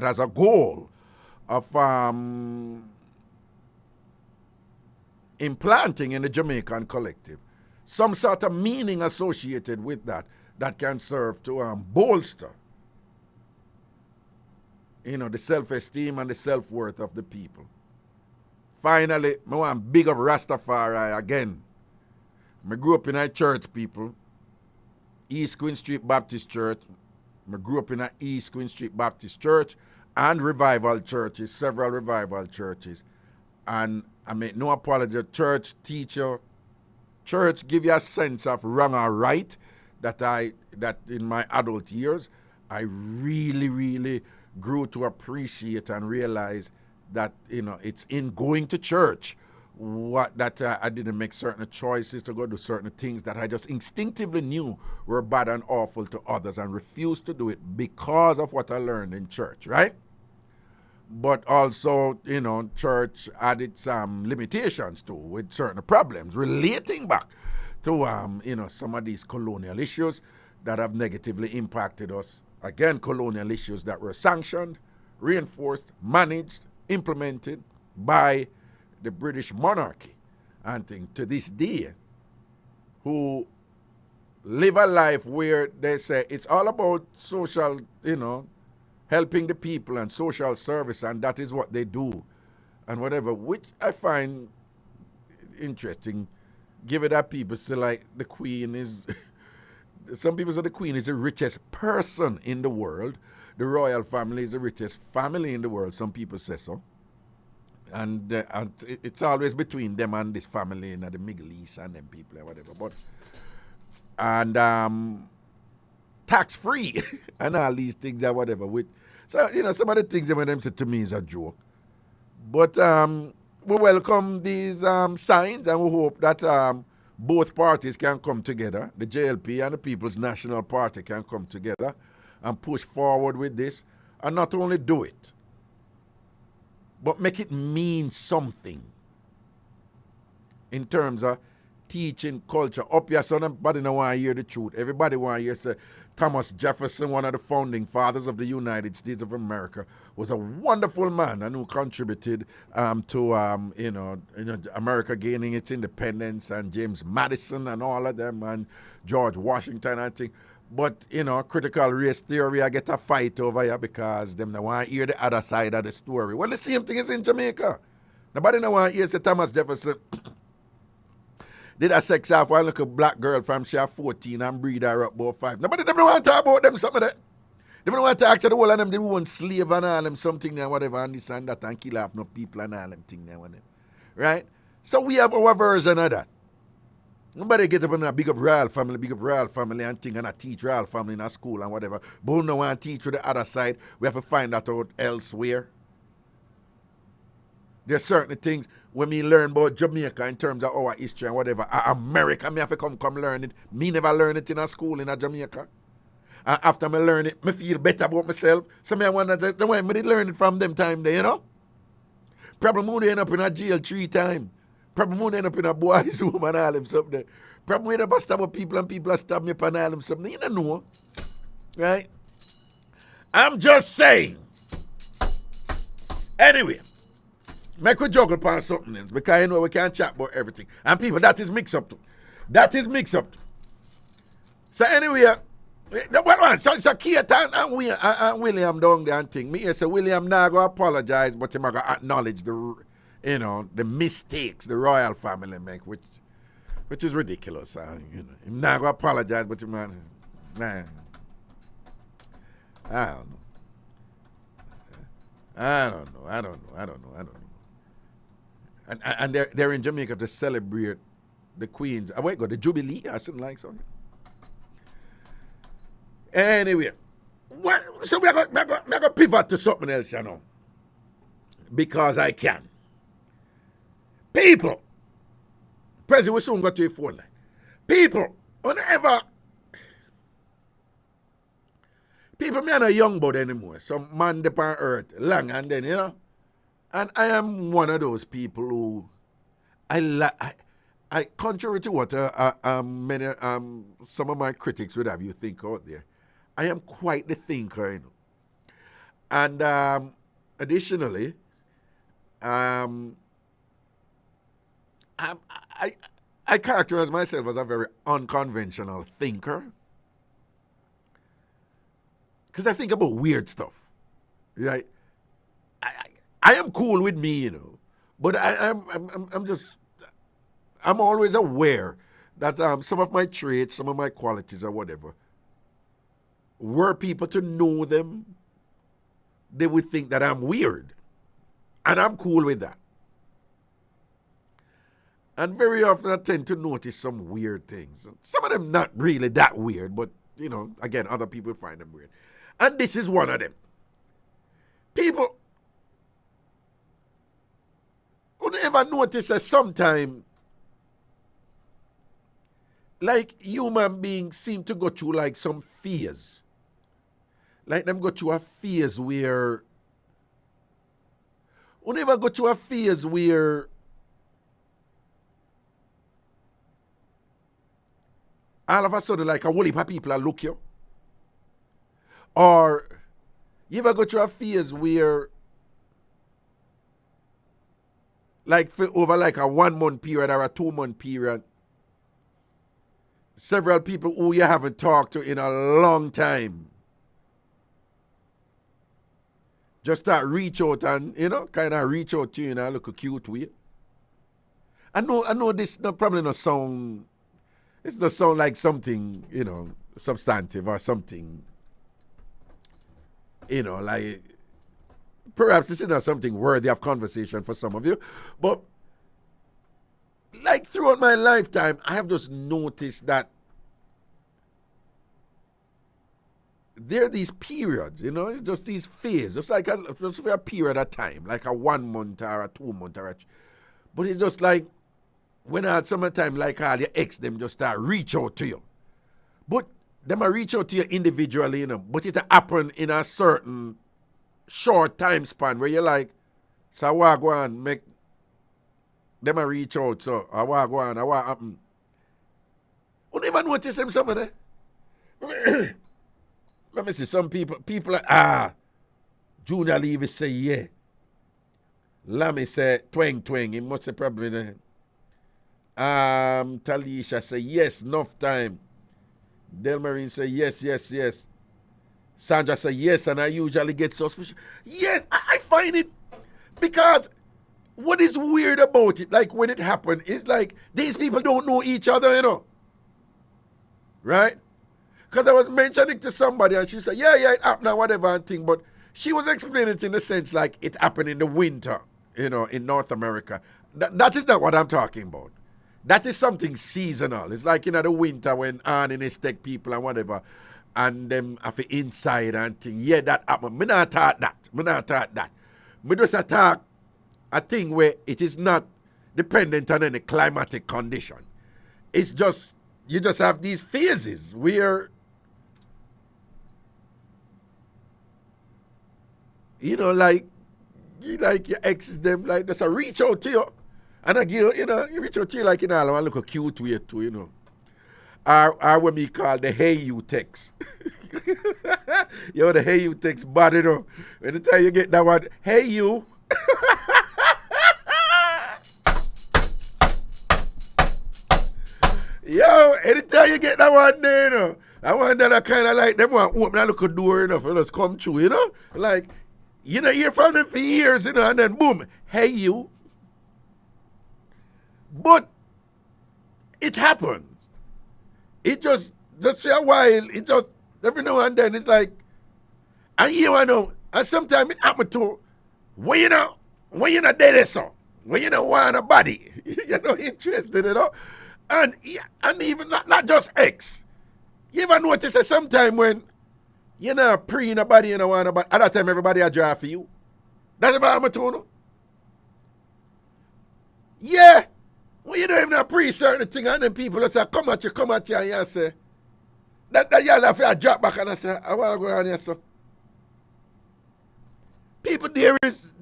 has a goal of implanting in the Jamaican collective some sort of meaning associated with that can serve to bolster, you know, the self-esteem and the self-worth of the people. Finally, I want to big up Rastafari again. I grew up in a church, people. East Queen Street Baptist Church. I grew up in a East Queen Street Baptist Church and revival churches, several revival churches. And I make no apology, church teacher, church give you a sense of wrong or right that in my adult years, I really, really grew to appreciate and realize that, you know, it's in going to church I didn't make certain choices to go do certain things that I just instinctively knew were bad and awful to others and refused to do it because of what I learned in church, right? But also, church added some limitations too, with certain problems relating back to, some of these colonial issues that have negatively impacted us. Again, colonial issues that were sanctioned, reinforced, managed, implemented by the British monarchy, and to this day, who live a life where they say it's all about social, helping the people and social service, and that is what they do, and whatever, which I find interesting, given that people say like the Queen is, some people say the Queen is the richest person in the world, the royal family is the richest family in the world, some people say so. And it's always between them and this family in the Middle East and them people and whatever. And tax free and all these things and whatever. So some of the things that them say to me is a joke. But we welcome these signs, and we hope that both parties can come together. The JLP and the People's National Party can come together and push forward with this, and not only do it, but make it mean something in terms of teaching culture. Up here, so nobody don't want to hear the truth. Everybody want to hear say Thomas Jefferson, one of the founding fathers of the United States of America, was a wonderful man and who contributed to America gaining its independence, and James Madison and all of them, and George Washington, I think. But, critical race theory, I get a fight over here because them don't want to hear the other side of the story. Well, the same thing is in Jamaica. Nobody don't want to hear say Thomas Jefferson did a sex off one little black girl from she 14 and breed her up about 5. Nobody don't want to talk about them, some of that. They don't want to talk to the whole of them, they want slave and all them something and whatever, and this and that, and kill off no people and all them thing and whatever. Right? So we have our version of that. Nobody get up and big up royal family and thing, and I teach royal family in a school and whatever. But we don't want to teach with the other side. We have to find that out elsewhere. There's certain things when we learn about Jamaica in terms of our history and whatever. America, me have to come learn it. Me never learn it in a school in a Jamaica. And after me learn it, me feel better about myself. So me I wonder the way me did learn it from them time there, Probably would end up in a jail 3 times. Probably would end up in a boys' home and all them something. Probably end up stab people and people stab me up and all them something. You don't know. Right? I'm just saying. Anyway. Make we juggle upon something else, because we can't chat about everything. And people, that is mix up too. So anyway, so Keaton and William down there and thing. Me say William now go apologize, but him go acknowledge the mistakes the royal family make, which is ridiculous. Him now go apologize, but him nah. I don't know. And they're in Jamaica to celebrate the Queen's, the Jubilee or something like so. Anyway, so we're going to pivot to something else, because I can. People, President, we soon got to a phone line. People, whenever, people, me are not young boy anymore. Some man upon earth, long and then, And I am one of those people who, I contrary to what many some of my critics would have you think out there, I am quite the thinker, And additionally, I characterize myself as a very unconventional thinker, because I think about weird stuff, right? I am cool with me, but I'm always aware that some of my traits, some of my qualities or whatever, were people to know them, they would think that I'm weird. And I'm cool with that. And very often I tend to notice some weird things. Some of them not really that weird, but, again, other people find them weird. And this is one of them. People, You ever notice that sometime, like human beings seem to go through like some phase. Like them go through a phase where, you never go through a phase where all of a sudden like a whole heap of people are look you. Or you ever go through a phase where like for over like a 1 month period or a 2 month period, several people who you haven't talked to in a long time just start reach out and, kind of reach out to you in a little cute way. I know this probably not sound, it's not sound like something, substantive or something, like perhaps this is not something worthy of conversation for some of you, but like throughout my lifetime, I have just noticed that there are these periods, it's just these phases, just for a period of time, like a 1 month or a 2 month but it's just like when at summertime, like all your ex, them just start reach out to you. But them a reach out to you individually, but it happen in a certain short time span where you're like, so I want to go and make them a reach out, so I want to go and I want to happen. You never notice them some of them? Let me see, some people like, Junior Levy say yeah. Lammy say twang. He must say probably there. Talisha say yes, enough time. Delmarine say yes. Sandra say yes, and I usually get suspicious. Yes, I find it because what is weird about it, like when it happened, is like these people don't know each other, Right? Because I was mentioning to somebody and she said, yeah, it happened or whatever and thing, but she was explaining it in the sense like it happened in the winter, in North America. That is not what I'm talking about. That is something seasonal. It's like the winter when Annie and take people and whatever, and them have to inside and thing. Yeah, that happened. Me not talk that. Me just talk a thing where it is not dependent on any climatic condition. It's just, you just have these phases where, like your exes, them, like, just a reach out to you. And I give, you reach out to you like, I look a cute way too, Or what we call the hey you text. The hey you text bad, Anytime you get that one, hey you. Anytime you get that one there, that one that I kind of like, them want open that little door, for us come through, Like, hear from them for years, and then boom, hey you. But it happens. It just for a while, it just, every now and then, it's like, and sometimes it happens to, when you're not dead, so, when you don't want a body, you're not interested, and even not just ex. You ever notice that sometime when you're not pre in a body, you don't want a body, at that time everybody a draw for you? That's about how to know. Yeah. Well, you don't even pre certain thing, and then people say, come at you, and you say, that y'all have to drop back, and I say, I want to go on here, so. People, there is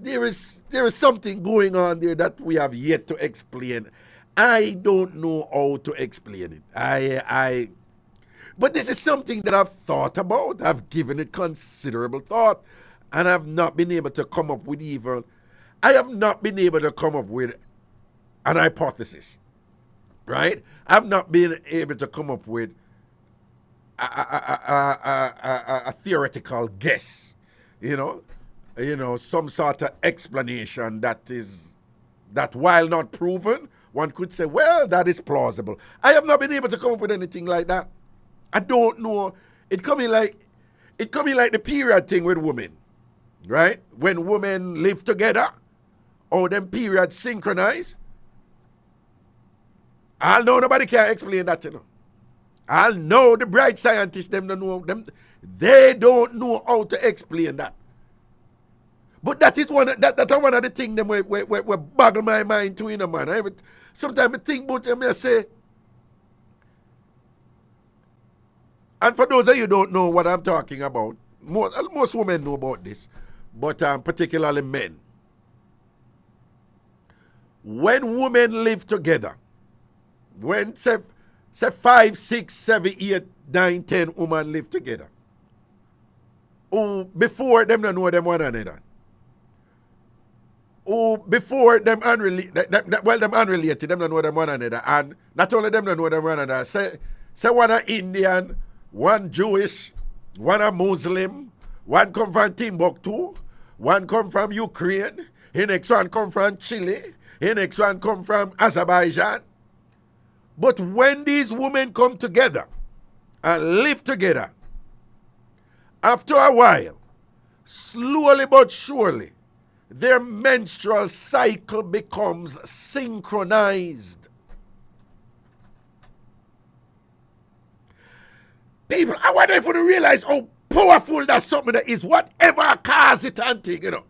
something going on there that we have yet to explain. I don't know how to explain it. But this is something that I've thought about. I've given it considerable thought, and I've not been able to come up with an hypothesis, right? I've not been able to come up with a theoretical guess, some sort of explanation that while not proven, one could say, well, that is plausible. I have not been able to come up with anything like that. I don't know. It coming like the period thing with women, right? When women live together, or them periods synchronize. I know nobody can explain that, I know the bright scientists, them don't know them. They don't know how to explain that. But that is one of the things them we boggle my mind to, you know, man. Sometimes I think about them, I say, and for those of you who don't know what I'm talking about, most women know about this, but particularly men. When women live together, when say 5, 6, 7, 8, 9, 10 women live together, before them don't know them one another. Before them unrelated, them unrelated, them don't know them one another. And not only them don't know them one another, say one a Indian, one Jewish, one a Muslim, one come from Timbuktu, one come from Ukraine, the next one come from Chile, the next one come from Azerbaijan. But when these women come together and live together, after a while, slowly but surely, their menstrual cycle becomes synchronized. People, I wonder if you realize how powerful that something that is, whatever cause it and thing, you know.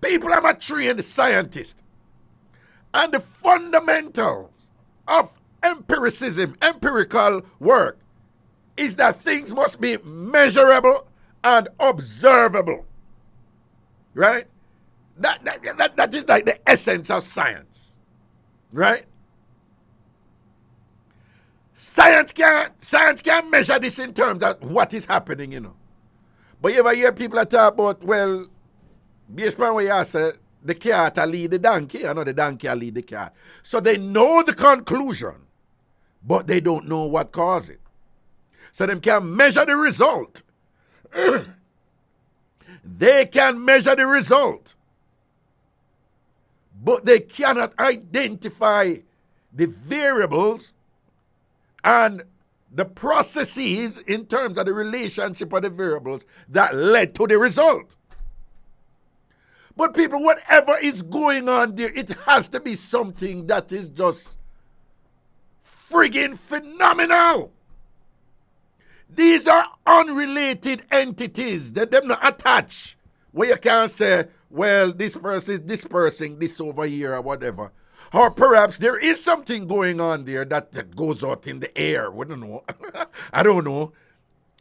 People, I'm a trained scientist. And the fundamentals of empirical work, is that things must be measurable and observable. Right? That is like the essence of science. Right? Science can't measure this in terms of what is happening, you know. But you ever hear people talk about, well, based on what you say, the cat will lead the donkey, I know the donkey will lead the cat. So they know the conclusion, but they don't know what caused it. So they can measure the result. They can measure the result, but they cannot identify the variables and the processes in terms of the relationship of the variables that led to the result. But people, whatever is going on there, it has to be something that is just friggin' phenomenal. These are unrelated entities that them not attached. Where you can't say, well, this person is dispersing this over here or whatever. Or perhaps there is something going on there that goes out in the air. We don't know. I don't know.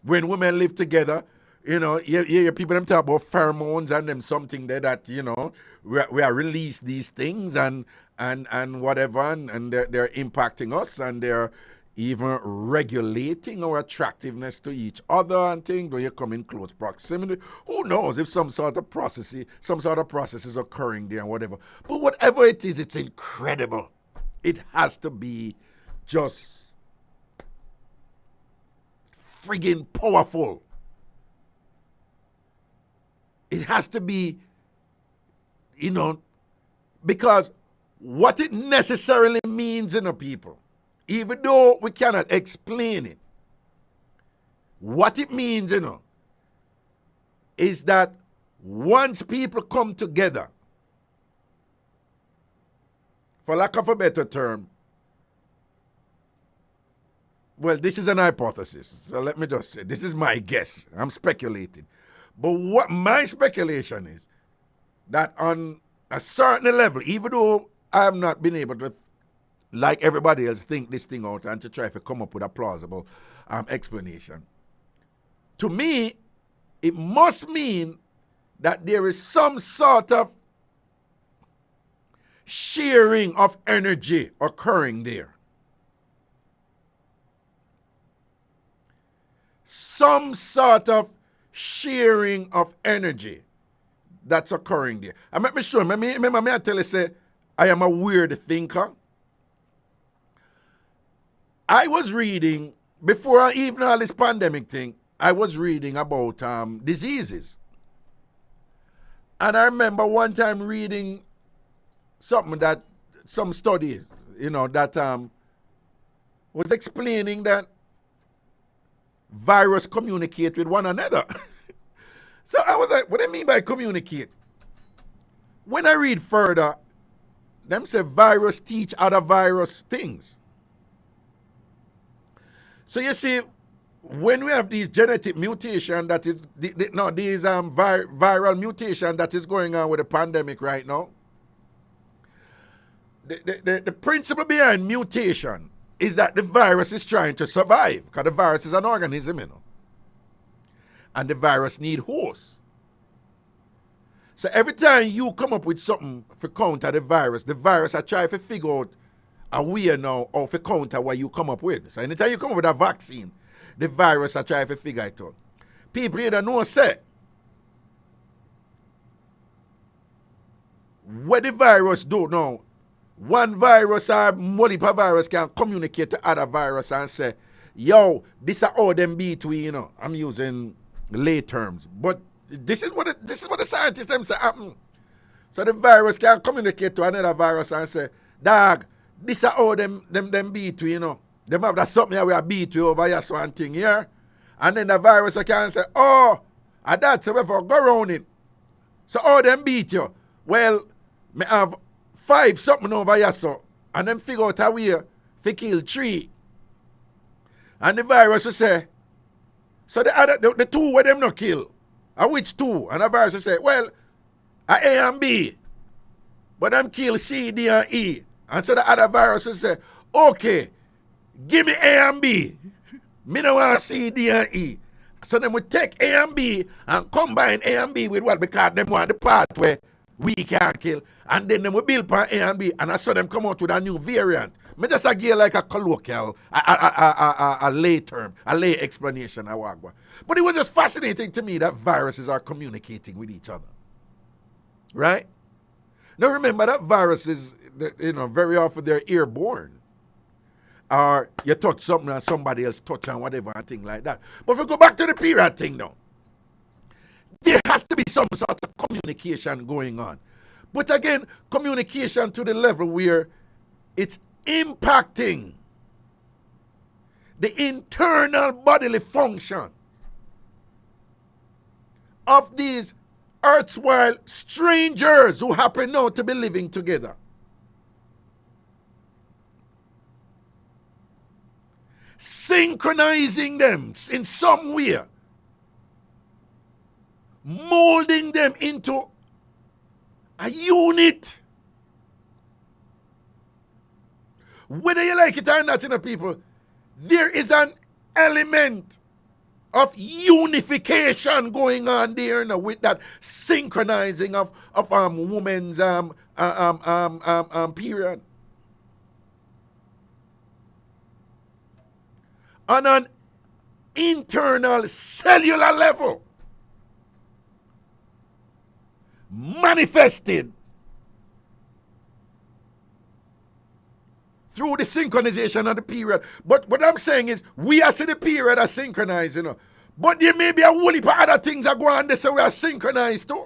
When women live together, you know, you hear people them talk about pheromones and them something there that, you know, we are release these things and whatever, and they're impacting us, and they're even regulating our attractiveness to each other and things when you come in close proximity. Who knows if some sort of process is occurring there and whatever. But whatever it is, it's incredible. It has to be just friggin' powerful. It has to be, you know, because what it necessarily means in people, even though we cannot explain it, what it means, you know, is that once people come together, for lack of a better term, well, this is an hypothesis, so let me just say, this is my guess, I'm speculating. But what my speculation is, that on a certain level, even though I have not been able to, like everybody else, think this thing out and to try to come up with a plausible explanation, to me, it must mean that there is some sort of sharing of energy occurring there. Some sort of sharing of energy that's occurring there. And let me show you. Remember, I tell you, say, I am a weird thinker. I was reading, before even all this pandemic thing, I was reading about diseases. And I remember one time reading some study, you know, that was explaining that virus communicate with one another. So I was like, what do you mean by communicate? When I read further, them say virus teach other virus things. So you see, when we have these genetic mutation that is, these viral mutation that is going on with the pandemic right now, the principle behind mutation is that the virus is trying to survive, because the virus is an organism, you know. And the virus need hosts. So every time you come up with something for counter the virus are trying to figure out a way now or for counter what you come up with. So anytime you come up with a vaccine, the virus are trying to figure it out. People here don't know say what the virus do now. One virus or multiple virus can communicate to other virus and say, yo, this is how them beat we, you know. I'm using lay terms. But this is what the scientists them say happen. So the virus can communicate to another virus and say, dog, this is how them beat we, you know. Them have that something we are beat we over here, so one thing here. And then the virus can say, oh, that's so we have to go around it. So how them beat you? Well, me have 5 something over here, so, and then figure out a way to kill 3. And the virus will say, so the 2 where them not kill, which 2? And the virus will say, well, A and B, but them kill C, D, and E. And so the other virus will say, okay, give me A and B. Me don't want C, D, and E. So then we take A and B and combine A and B with what? Because them want the part where we can't kill. And then we build upon A and B, and I saw them come out with a new variant. Me just give like a colloquial, a lay term, a lay explanation. But it was just fascinating to me that viruses are communicating with each other. Right? Now remember that viruses, very often they're airborne. Or you touch something and somebody else touch and whatever and thing like that. But if we go back to the period thing now, there has to be some sort of communication going on. But again, communication to the level where it's impacting the internal bodily function of these erstwhile strangers who happen now to be living together. Synchronizing them in some way, molding them into a unit. Whether you like it or not, people, there is an element of unification going on there, with that synchronizing of women's period. On an internal cellular level, manifested through the synchronization of the period. But what I'm saying is, we are seeing the period are synchronized, But there may be a whole heap of other things that go on there, so we are synchronized too.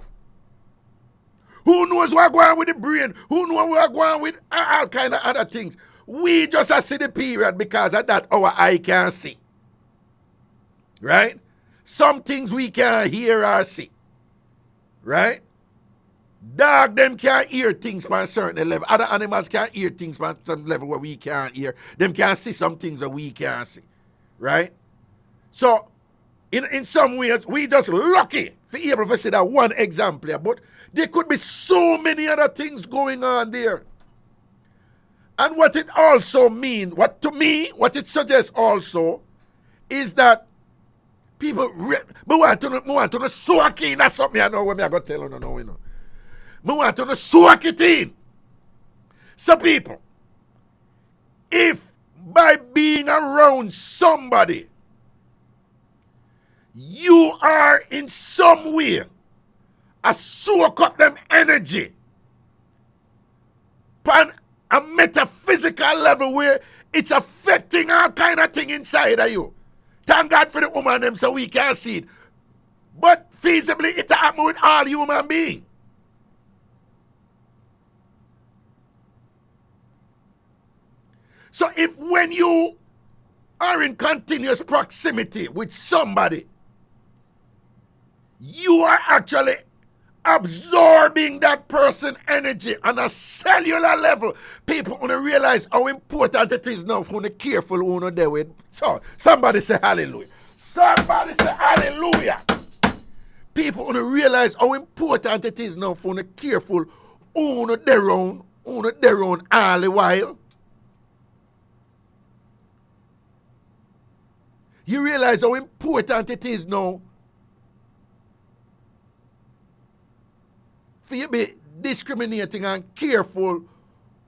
Who knows what going on with the brain? Who knows what going on with all kind of other things? We just see the period because of that our eye can see. Right? Some things we can hear or see. Right? Dog, them can't hear things by a certain level. Other animals can't hear things by some level where we can't hear. Them can see some things that we can't see. Right? So, in some ways, we just lucky to be able to see that one example here. But there could be so many other things going on there. And what it also means, what it suggests also, is that people, me want to soak in. That's something I know what I'm going to tell you now, Me want to soak it in. So people, if by being around somebody, you are in some way a soak up them energy on a metaphysical level where it's affecting all kind of thing inside of you. Thank God for the woman them so we can see it. But feasibly it happen with all human beings. So if when you are in continuous proximity with somebody, you are actually absorbing that person's energy on a cellular level. People want to realize how important it is now for the careful who know there with. So somebody say hallelujah. Somebody say hallelujah. People want to realize how important it is now for you careful who you there on all the while. You realize how important it is now for you to be discriminating and careful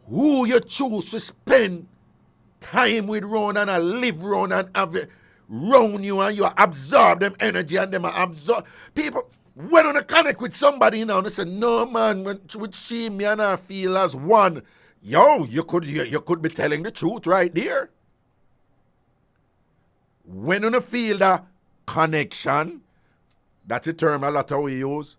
who you choose to spend time with round and live round and have it round you, and you absorb them energy and them absorb. People, when you connect with somebody, you know, they say, no man, with she, me and I feel as one. Yo, you could be telling the truth right there. When you feel that connection, that's a term a lot of we use.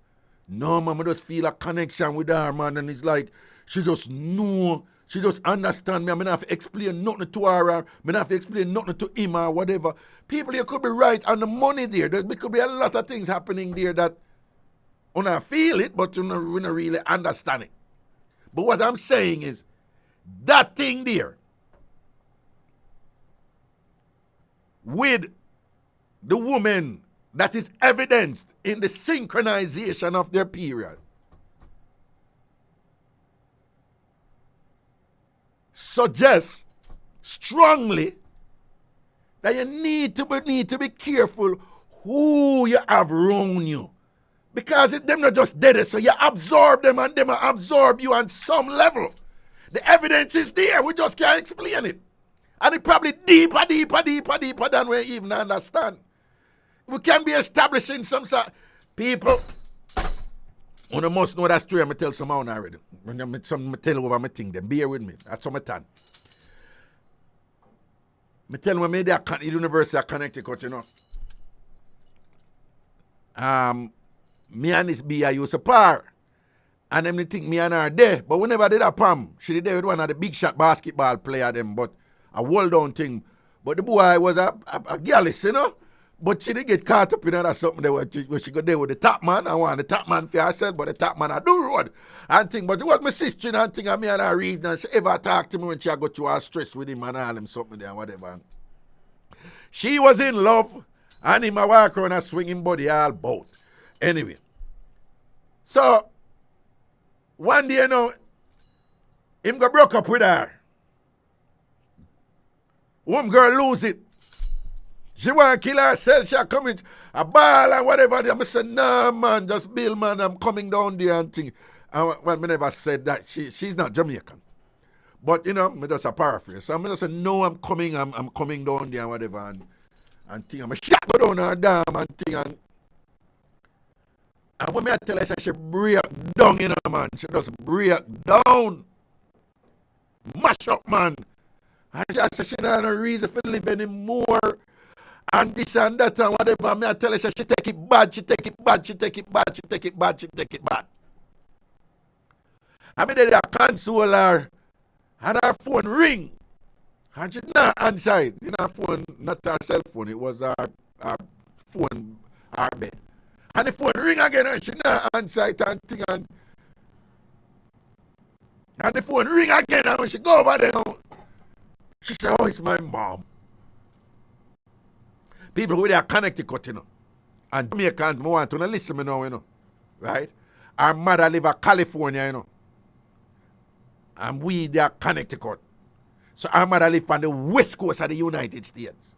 No, man, I just feel a connection with her, man, and it's like, she just know, she just understand me. I mean, I have to explain nothing to her, I mean, I have to explain nothing to him or whatever. People, you could be right on the money there. There could be a lot of things happening there that you don't feel it, but you don't really understand it. But what I'm saying is, that thing there, with the woman that is evidenced in the synchronization of their period, suggests strongly that you need to be careful who you have around you. Because them not just dead, so you absorb them and them absorb you on some level. The evidence is there, we just can't explain it. And it's probably deeper than we even understand. We can be establishing some sort. People, you must know that story. I'm going to tell someone already. When I tell over my thing, then bear with me. That's what I tell. I tell them I made the University of Connecticut, you know. Me and this B I used to par. And them they think me and her there. But we never did a PAM. She did there with one of the big shot basketball player them, but a hold down thing. But the boy was a girlish, you know. But she didn't get caught up in that something there where she got there with the top man. I want the top man for herself, but the top man I do road and thing. But it was my sister and thing, and me and her reason, and she ever talked to me when she got to her stress with him and all him something there and whatever. She was in love, and him a walk around and swing him body all bout. Anyway. So one day, you know, him got broke up with her. One girl lose it. She want to kill herself. She come in a ball and whatever. I said, nah, man, just Bill, man, I'm coming down there and thing. And well, me never said that. She's not Jamaican. But, you know, me just a paraphrase. So I just said, no, I'm coming down there and whatever. And thing. I'm a shot go down her dam and thing. And when I tell her, she break down, you know, man. She just break down. Mash up, man. And she said, she don't have no reason for live anymore. And this and that and whatever. I tell her, she take it bad, she take it bad, she take it bad, she take it bad, she take it bad. I mean, they console her. And her phone ring. And she not answer it. You know, her phone, not her cell phone, it was her phone, her bed. And the phone ring again and she not answer it and thing. And the phone ring again and when she go over there, she said, oh, it's my mom. People with their Connecticut, you know. And Jamaicans want to listen to me now, you know. Right? Our mother live in California, you know. And we, they are Connecticut. So our mother live on the west coast of the United States.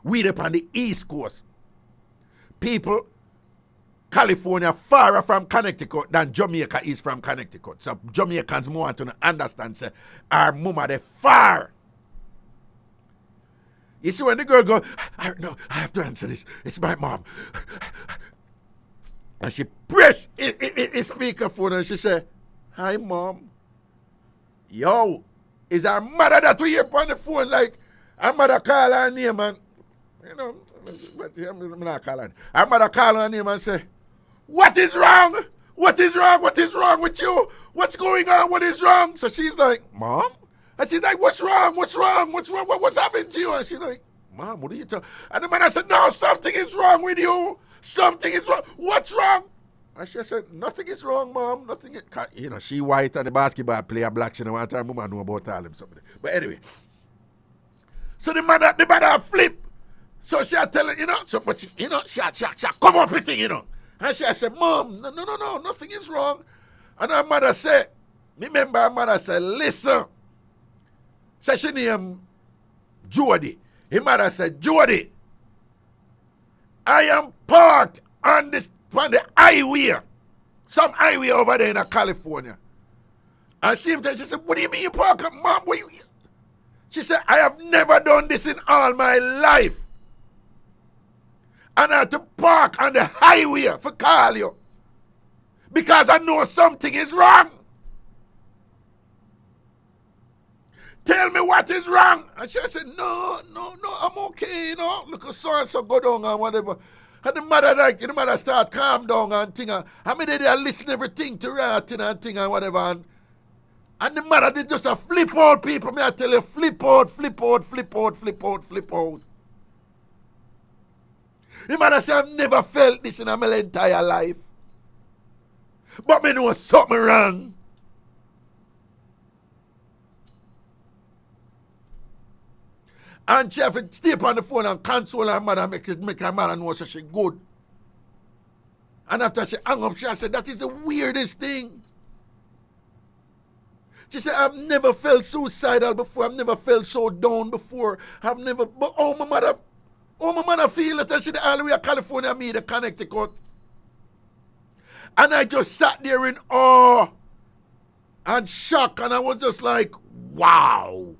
We live on the east coast. People, California far from Connecticut than Jamaica is from Connecticut. So Jamaicans want to understand, say, our mama, they far. You see when the girl go, no, I have to answer this. It's my mom. And she press his speakerphone and she say, hi, mom. Yo, is our mother that we hear on the phone like our mother call her name and, you know, I'm not call her. Our mother call her name and say, what is wrong? What is wrong? What is wrong with you? What's going on? What is wrong? So she's like, mom? And she's like, what's wrong? What's wrong? What's wrong? What's happened to you? And she's like, mom, what are you talking? And the man said, no, something is wrong with you. Something is wrong. What's wrong? And she said, nothing is wrong, mom. Nothing is... You know, she white and the basketball player black. She don't want her mama know about all them something. But anyway. So the mother flip. So she tell her, you know, so but she, you know, she come up with it, you know. And she said, Mom, no, nothing is wrong. And her mother said, remember her mother said, listen. So she named Jody. Her mother said, Jody, I am parked on the highway. Some highway over there in California. And she said, what do you mean you park up, Mom? What you? She said, I have never done this in all my life. And I have to park on the highway for call you. Because I know something is wrong. Tell me what is wrong. And she said, no, I'm okay, you know. Look, so and so go down and whatever. And the mother start calm down and thing. I mean, they listen everything to her and thing and whatever. And the mother did just a flip out, people. May I tell you, flip out. The mother said, I've never felt this in my entire life. But me know something wrong. And she have to stay up on the phone and console her mother, make her mother know so she good. And after she hung up, she said, that is the weirdest thing. She said, I've never felt suicidal before. I've never felt so down before. But my mother feel it. And she all the way to California, me, the Connecticut. And I just sat there in awe and shock. And I was just like, wow.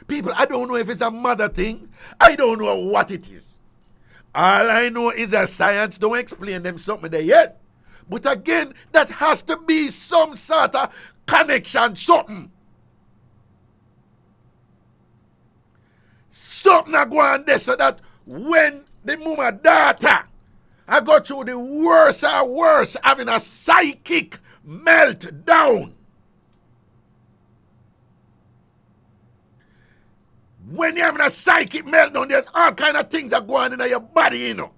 People, I don't know if it's a mother thing. I don't know what it is. All I know is that science don't explain them something there yet. But again, that has to be some sort of connection, something. Something I go on there so that when the mama daughter I go through the worst and worst, having a psychic meltdown. When you're having a psychic meltdown, there's all kind of things that go on in your body, you know.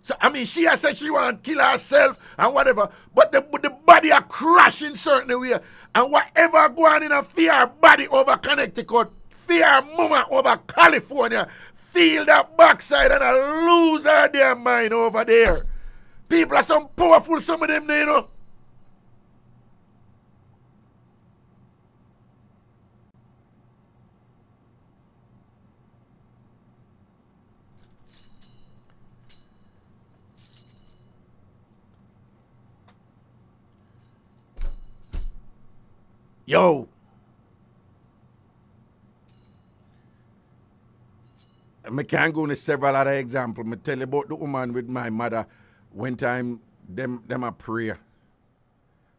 So, I mean, she has said she want to kill herself and whatever, but the body are crashing certain way. And whatever go on in a fear body over Connecticut, fear mama over California, feel that backside and a lose her damn mind over there. People are some powerful, some of them, you know. Yo. I can't go into several other examples. I tell you about the woman with my mother when time them a prayer.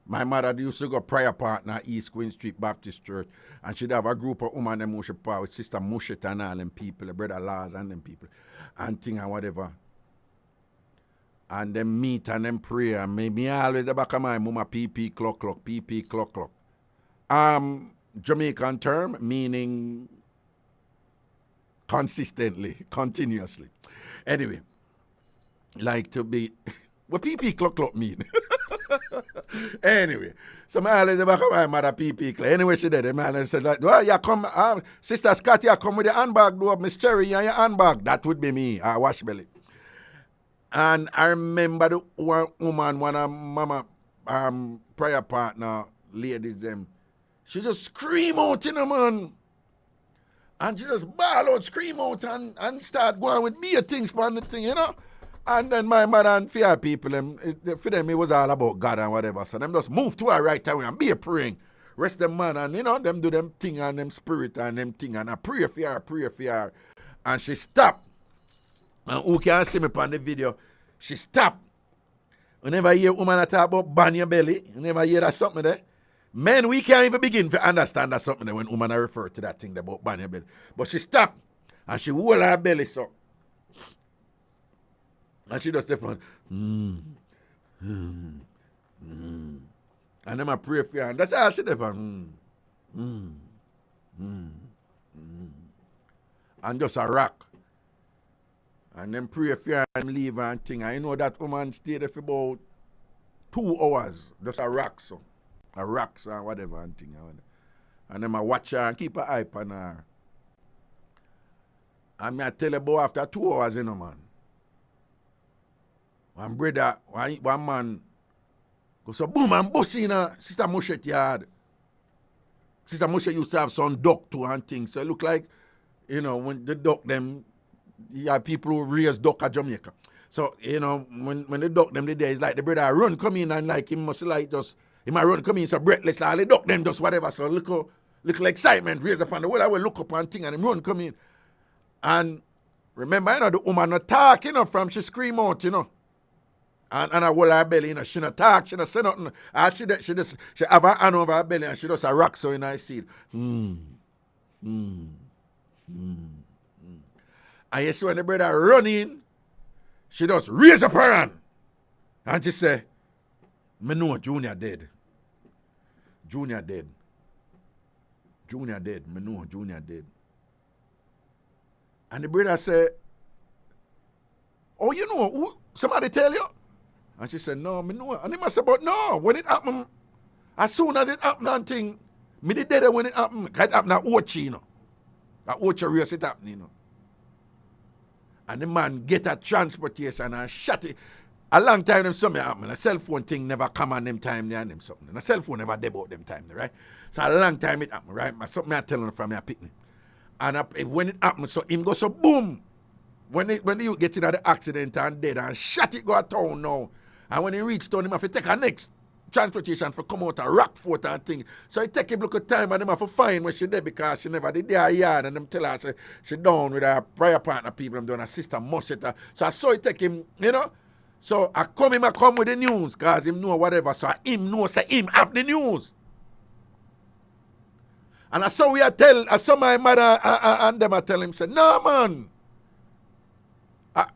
My mother used to go prayer partner at East Queen Street Baptist Church, and she'd have a group of women them worship with Sister Mushet and all them people, the brother Lars and them people, and thing and whatever. And them meet and them pray, and me always the back of my mama PP clock, PP clock. Jamaican term meaning consistently, continuously. Anyway, like to be, what PP clock mean? Anyway, so I always the back of my mother PP clock. Anyway, she did. The man said, like, well, you come, Sister Scotty, you come with the handbag, do up Miss Cherry and your handbag. That would be me, wash belly. And I remember the one woman, one of mama prayer partner, ladies them, she just scream out, you know, man. And she just bawl out, scream out, and start going with me things on the thing, you know. And then my mother and fear people, for them, it was all about God and whatever. So them just move to her right away and be praying. Rest them man and, you know, them do them thing and them spirit and them thing. And I pray for her. And she stopped. And who can see me on the video? She stopped. You never hear a woman talk about ban your belly. You never hear that something there. Men, we can't even begin to understand that something there when women are referred to that thing about ban your belly. But she stopped. And she hold her belly so. And she just step on. And then I pray for her. And that's how she step on. And just a rock. And then pray for her and leave her and thing. I know that woman stayed there for about 2 hours. Just a rock so. A rock so and whatever and thing. And them I watch her and keep an eye on her. And I tell you about after 2 hours, you know, man. One brother, one man, go so boom and bust in Sister Moshe yard. Sister Moshe used to have some duck too and things. So it look like, you know, when the duck them, you have people who raise duck at Jamaica. So, you know, when they duck them the day, it's like the brother run come in and like him must like just, he might run come in so breathless, like they duck them just whatever. So little excitement raised up on the wall. I will look up and thing and him run come in. And remember, you know, the woman not talk, you know, from she scream out, you know. And I hold her belly, you know, she not talk, she not say nothing. And she have her hand over her belly and she just a rock so in her seat. And you see when the brother run in, she just raise up her hand. And she say, me know Junior dead. Junior dead. Junior dead. Me know Junior dead. And the brother say, oh, you know, who, somebody tell you? And she said, no, me know. And he must say, but no, when it happened, as soon as it happened and thing, me the dead when it happened, it happened at Ochi, you know. At Ochi race it happened, you know. And the man get a transportation and shot it. A long time them something happened. A cell phone thing never come on them time there and them something. And a cell phone never debut them time there, right? So a long time it happened, right? Something I tell them from my picnic. And when it happened, so him go so boom. When you get in the accident and dead and shot it go a town now. And when he reach town, him have to take a next transportation for come out a Rockfort and thing. So he take him look at time and him have to find where she dead because she never did their yard and them tell her say she down with her prior partner people them doing her sister Mosetta. So I saw it take him, you know. So I come with the news because him know whatever. So him know say him have the news. And I saw my mother and them I tell him say, no man.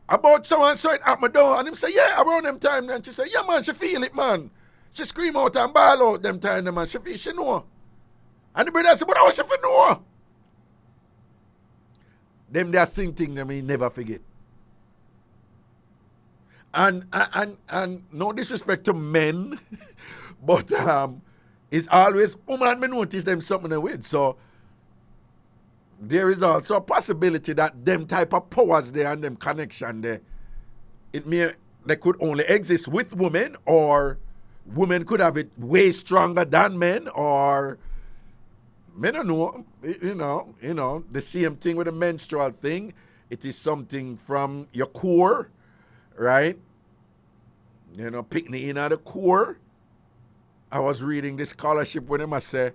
About so and so it happened down. And him say, yeah, around them time. And she say, yeah man, she feel it man. She scream out and bawl out them time, man. She know. And the brother said, but how she know? Them they sing thing them he never forget. And no disrespect to men, but it's always woman me notice them something with. So there is also a possibility that them type of powers there and them connection there, they could only exist with women, or women could have it way stronger than men, or men don't know, you know, the same thing with the menstrual thing. It is something from your core, right? You know, picnic in at the core. I was reading this scholarship when I say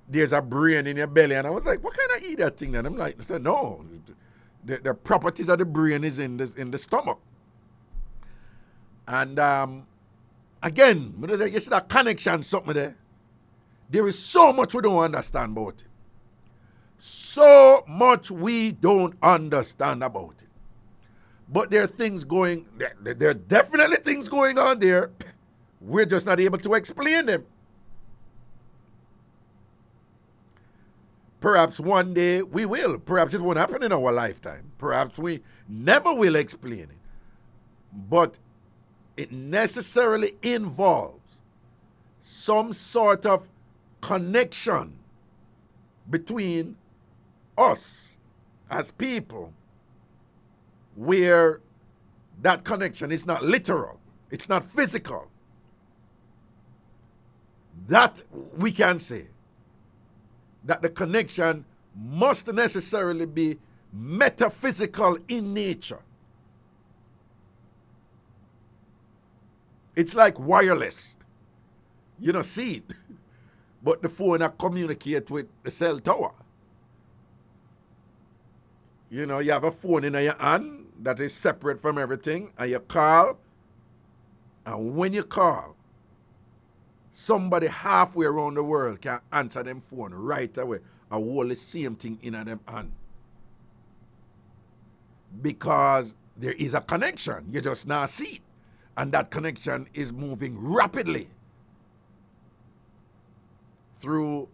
there's a brain in your belly, and I was like, what kind of idiot thing? And I'm like, no, the properties of the brain is in the stomach. And again, you see that connection, something there. There is so much we don't understand about it. So much we don't understand about it. But there are things going, there are definitely things going on there. We're just not able to explain them. Perhaps one day we will. Perhaps it won't happen in our lifetime. Perhaps we never will explain it. But it necessarily involves some sort of connection between us as people, where that connection is not literal, it's not physical. That we can say that the connection must necessarily be metaphysical in nature. It's like wireless. You don't see it, but the phone communicates with the cell tower. You know, you have a phone in your hand that is separate from everything, and you call, and when you call, somebody halfway around the world can answer them phone right away and hold the same thing in them hand. Because there is a connection. You just not see it. And that connection is moving rapidly through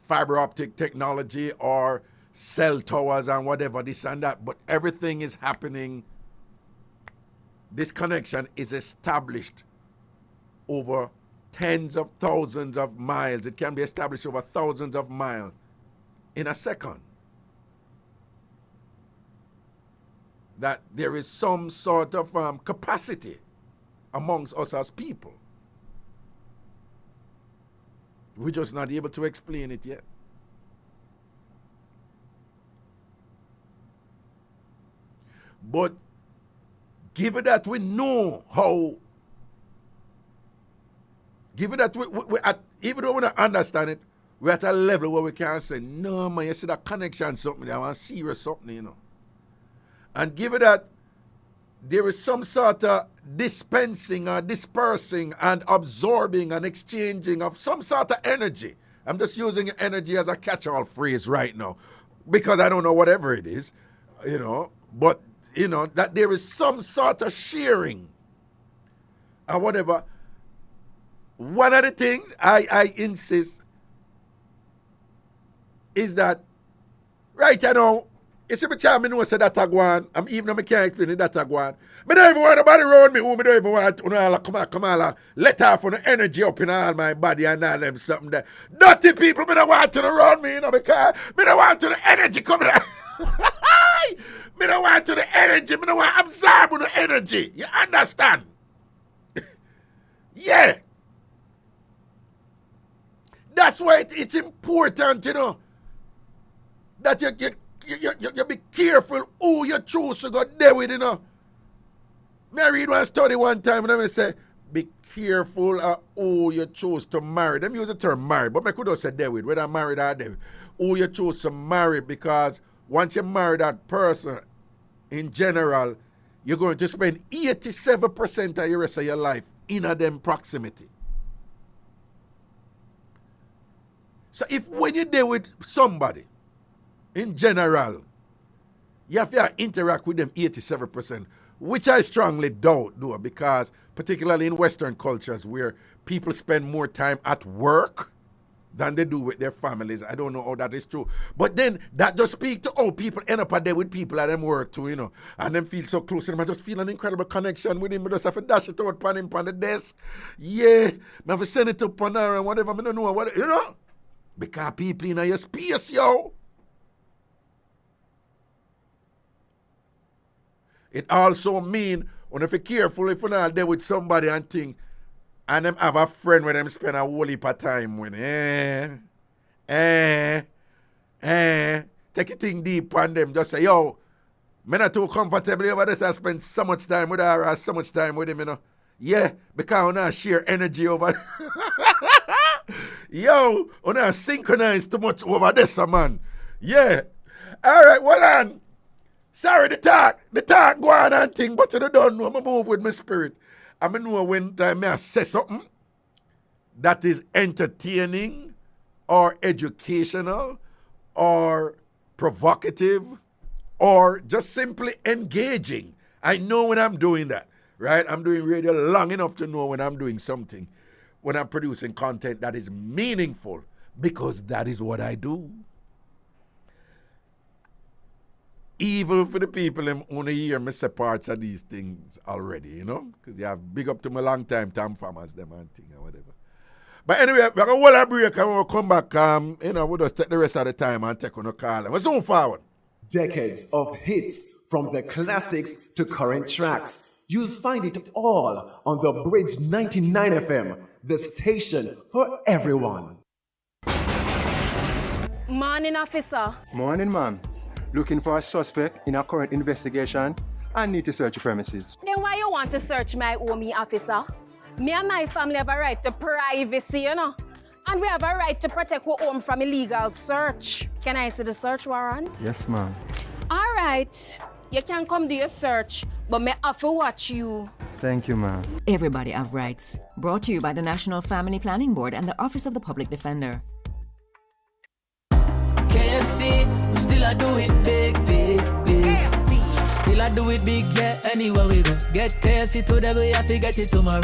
fiber optic technology or cell towers and whatever, this and that. But everything is happening. This connection is established over tens of thousands of miles. It can be established over thousands of miles in a second that there is some sort of capacity amongst us as people. We're just not able to explain it yet. But given that we know how, given that we at, even though we don't understand it, we're at a level where we can say, no man, you see that connection something, I want serious something, you know. And given that there is some sort of dispensing or dispersing and absorbing and exchanging of some sort of energy. I'm just using energy as a catch-all phrase right now because I don't know whatever it is, you know, but, you know, that there is some sort of sharing or whatever. One of the things I insist is that right now, you see, I know say that I go on. I'm even though I can't explain it that I go on. I don't even want nobody around me who I don't even want come on, let off on the energy up in all my body and all them something there. Dirty people, I don't want to around me, you know, because I don't want to the energy coming out. I don't want to the energy, I don't want to absorb the energy. You understand? Yeah. That's why it's important, you know, that you be careful who you choose to go there with, you know. I read one study one time and I say, be careful of who you choose to marry. Them use the term marry, but I could also say there with, whether married or there. Who you choose to marry, because once you marry that person, in general, you're going to spend 87% of the rest of your life in a them proximity. So if when you're there with somebody, in general, you have to interact with them 87%, which I strongly doubt, though, because particularly in Western cultures where people spend more time at work than they do with their families. I don't know how that is true. But then that just speaks to how people end up there with people at them work too, you know, and them feel so close to them. I just feel an incredible connection with him. I just have to dash it out on him on the desk. Yeah, I have to send it up on her and whatever. I don't know what, you know, because people in your space, yo. It also mean when you be careful if you're not there with somebody and think, and them have a friend where them spend a whole heap of time with. Take a thing deep on them. Just say, yo, I'm not too comfortable over this. I spend so much time with her or so much time with him, you know. Yeah, because we not share energy over yo, we not synchronize too much over this, man. Yeah. All right, well on. Sorry, the talk go on and thing, but you don't know. I'm move with my spirit. I know when I say something that is entertaining or educational or provocative or just simply engaging. I know when I'm doing that, right? I'm doing radio long enough to know when I'm doing something, when I'm producing content that is meaningful, because that is what I do. Even for the people who only hear me say parts of these things already, you know? Because you have big up to my long time Tom Farmers, them and thing or whatever. But anyway, we're going to hold a break and we'll come back. You know, we'll just take the rest of the time and take on a call. We're zoom forward. Decades of hits from the classics to current tracks. You'll find it all on the Bridge 99 FM, the station for everyone. Morning, officer. Morning, ma'am. Looking for a suspect in a current investigation? I need to search your premises. Then why you want to search my home, officer? Me and my family have a right to privacy, you know. And we have a right to protect our home from illegal search. Can I see the search warrant? Yes, ma'am. All right. You can come do your search, but me have to watch you. Thank you, ma'am. Everybody have rights. Brought to you by the National Family Planning Board and the Office of the Public Defender. KFC, still I do it big, big, big. KFC. Still I do it big, yeah, anywhere we go. Get KFC today, we have to get it tomorrow.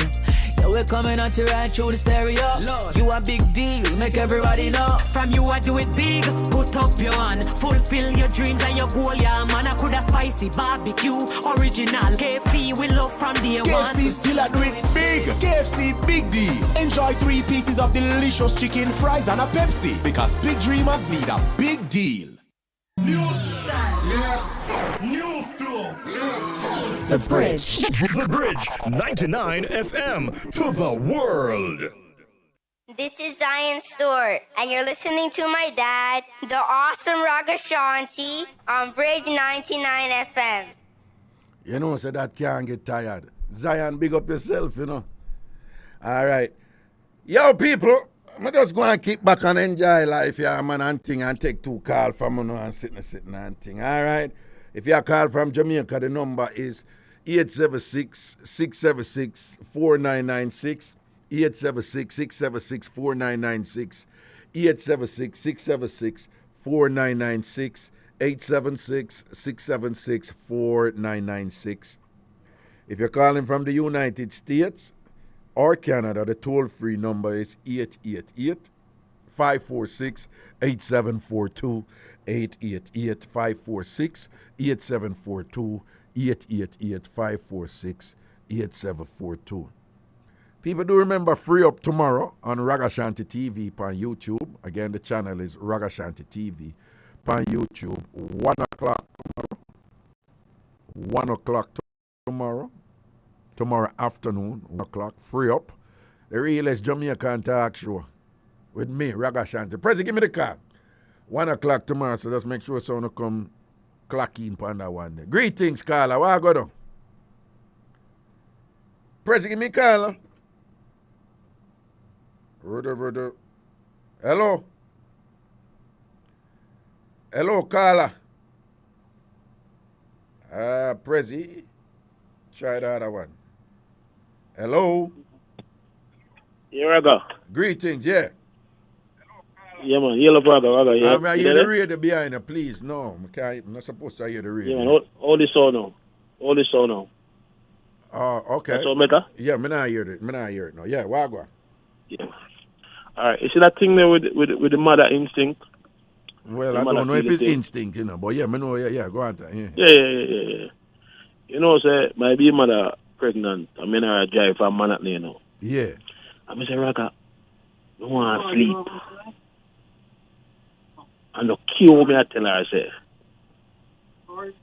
Yeah, we're coming out to ride through the stereo. Lord. You a big deal, make everybody know. From you I do it big, put up your hand. Fulfill your dreams and your goal, yeah, man. I could have spicy barbecue, original KFC we love from day one. KFC still I do it big. big. KFC big deal. Enjoy 3 pieces of delicious chicken, fries, and a Pepsi. Because big dreamers need a big deal. New style. Yes. New flow. Yes. The Bridge. The Bridge 99 FM to the world. This is Zion Stewart, and you're listening to my dad, the awesome Ragashanti, on Bridge 99 FM. You know, so that can't get tired. Zion, big up yourself, you know. All right. Yo, people, I'm just going to kick back and enjoy life, yeah, man, and thing, and take 2 calls from you and sitting and thing. All right. If you call from Jamaica, the number is 876-676-4996. 876-676-4996. 876-676-4996. 876-676-4996. If you're calling from the United States or Canada, the toll-free number is 888-546-8742. 888-546-8742. 888-546-8742. People do remember Free Up tomorrow on Ragashanti TV on YouTube. Again, the channel is Ragashanti TV on YouTube. 1 o'clock tomorrow. 1 o'clock tomorrow. Tomorrow afternoon, 1 o'clock. Free Up. The realest Jamaican talk show with me, Ragashanti. Prezi, give me the call. 1 o'clock tomorrow, so just make sure someone come clock in on that one day. Greetings, Carla. Where I go down? Prezi, give me a call. Brother. Hello? Hello, Carla. Prezi. Try the other one. Hello? Yeah, Raga. Greetings, yeah. Yeah, man. Yellow Raga. Yeah. I hear the radio behind you, please. No, I'm not supposed to hear the radio. Yeah, man. All this on now. Oh, okay. That's all better? Yeah, I'm not hear it now. Yeah, Wagwa. Yeah. All right. You see that thing there with the mother instinct? Well, I don't know if it's instinct, you know, but yeah, I know, yeah, go on. Yeah. You know, say, my baby mother pregnant, I mean, I drive from Manhattan, you know. Yeah. I say, Raga, I want to sleep. And the kill me, I tell her, I say,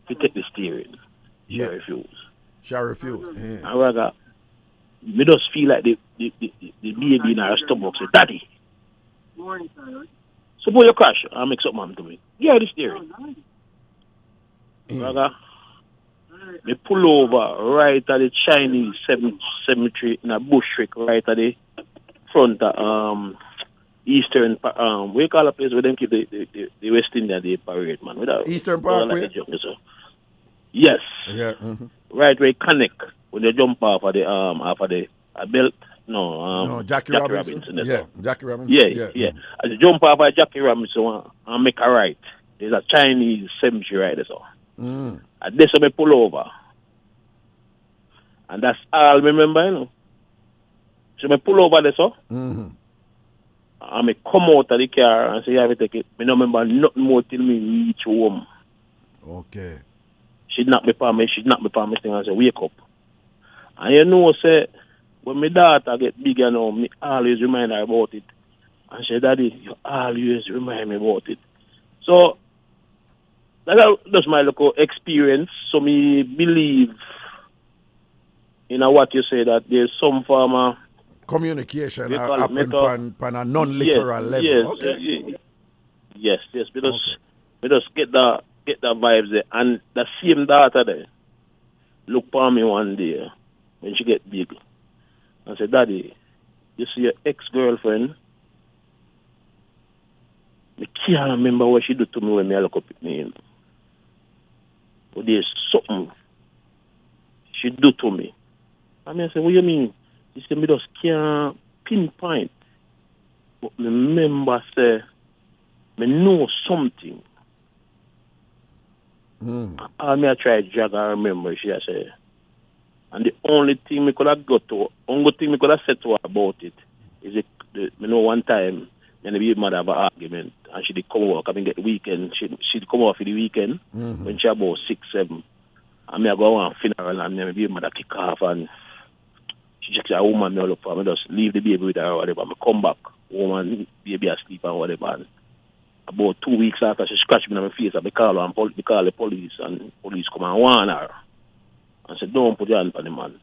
you take the steering. She refuse. Yeah. And Raga, me just feel like the baby in her stomach say, Daddy. Suppose you crash and make something happen to me. Yeah, the steering. Raga, me pull over right at the Chinese cemetery in a bush right at the front of Eastern, what you call a place where they keep the West India Day parade, man. Eastern Parkway? Yes. Yeah. Right where you connect when they jump off of the belt. No, Jackie Robinson. Yeah, Jackie Robinson. Yeah. As you jump off of Jackie Robinson and make a right, there's a Chinese cemetery right there. So. And this I pull over. And that's all I remember, you know. So I pull over there, so. And I come out of the car and say, yeah, I take it. I don't remember nothing more till me reach home. Okay. She knocked me for me thing and say, wake up. And you know, say, when my daughter get bigger now, me always remind her about it. And she said, Daddy, you always remind me about it. So, that's my local experience. So me believe in what you say, that there's some form of communication happen on a non-literal level. Yes. Because we just get the vibes there. And the same daughter there look for me one day when she get big and say, Daddy, you see your ex-girlfriend? I can't remember what she do to me when I look up at me. But there's something she do to me. I mean, I say, what do you mean? She said, me just can't pinpoint. But remember, say, me know something. I try to drag her remember, she said. And the only thing me could have said to her about it is, me know one time, then the baby mother have an argument, and she did come over, come and get the weekend. She'd come over for the weekend when she about 6, 7. And me I go on funeral, and then the baby mother kick off, and She just a woman me look for me, just leave the baby with her or whatever. Me come back, woman, baby asleep and whatever. And about 2 weeks after she scratched me in my face, I call her and call the police, and police come and warn her. And said, don't put your hand on the man.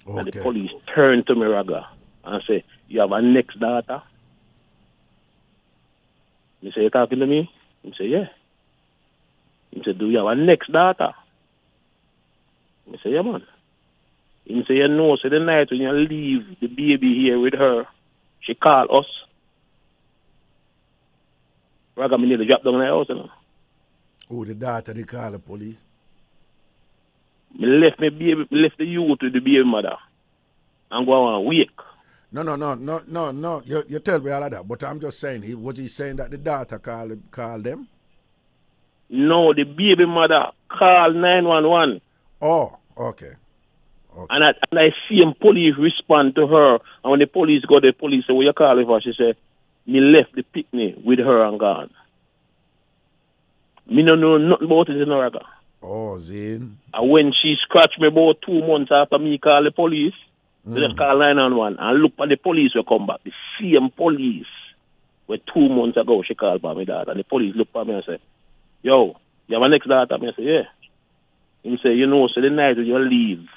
Okay. And the police turned to me, Raga, and say, you have a next daughter? He say, you talking to me? He say, yeah. He said, do you have a next daughter? He say, yeah, man. He say, you know, so the night when you leave the baby here with her, she call us. Raga, me nearly drop down in the house, you know. Oh, the daughter, they call the police? Me left my baby, left the youth with the baby mother and go on wake. No. You tell me all of that, but I'm just saying, was he saying that the daughter called them? No, the baby mother called 911. Oh, okay. And I see him police respond to her, and when the police go, the police say, what you call her for? She said, me left the picnic with her and gone. Me no know nothing about it in Raga. Oh, Zane. And when she scratched me about 2 months after me call the police, they just call 911 and look at the police will come back. The same police where 2 months ago she called for me daughter. And the police look at me and say, yo, you have a next daughter? I say, yeah. He say, you know, so the night when you leave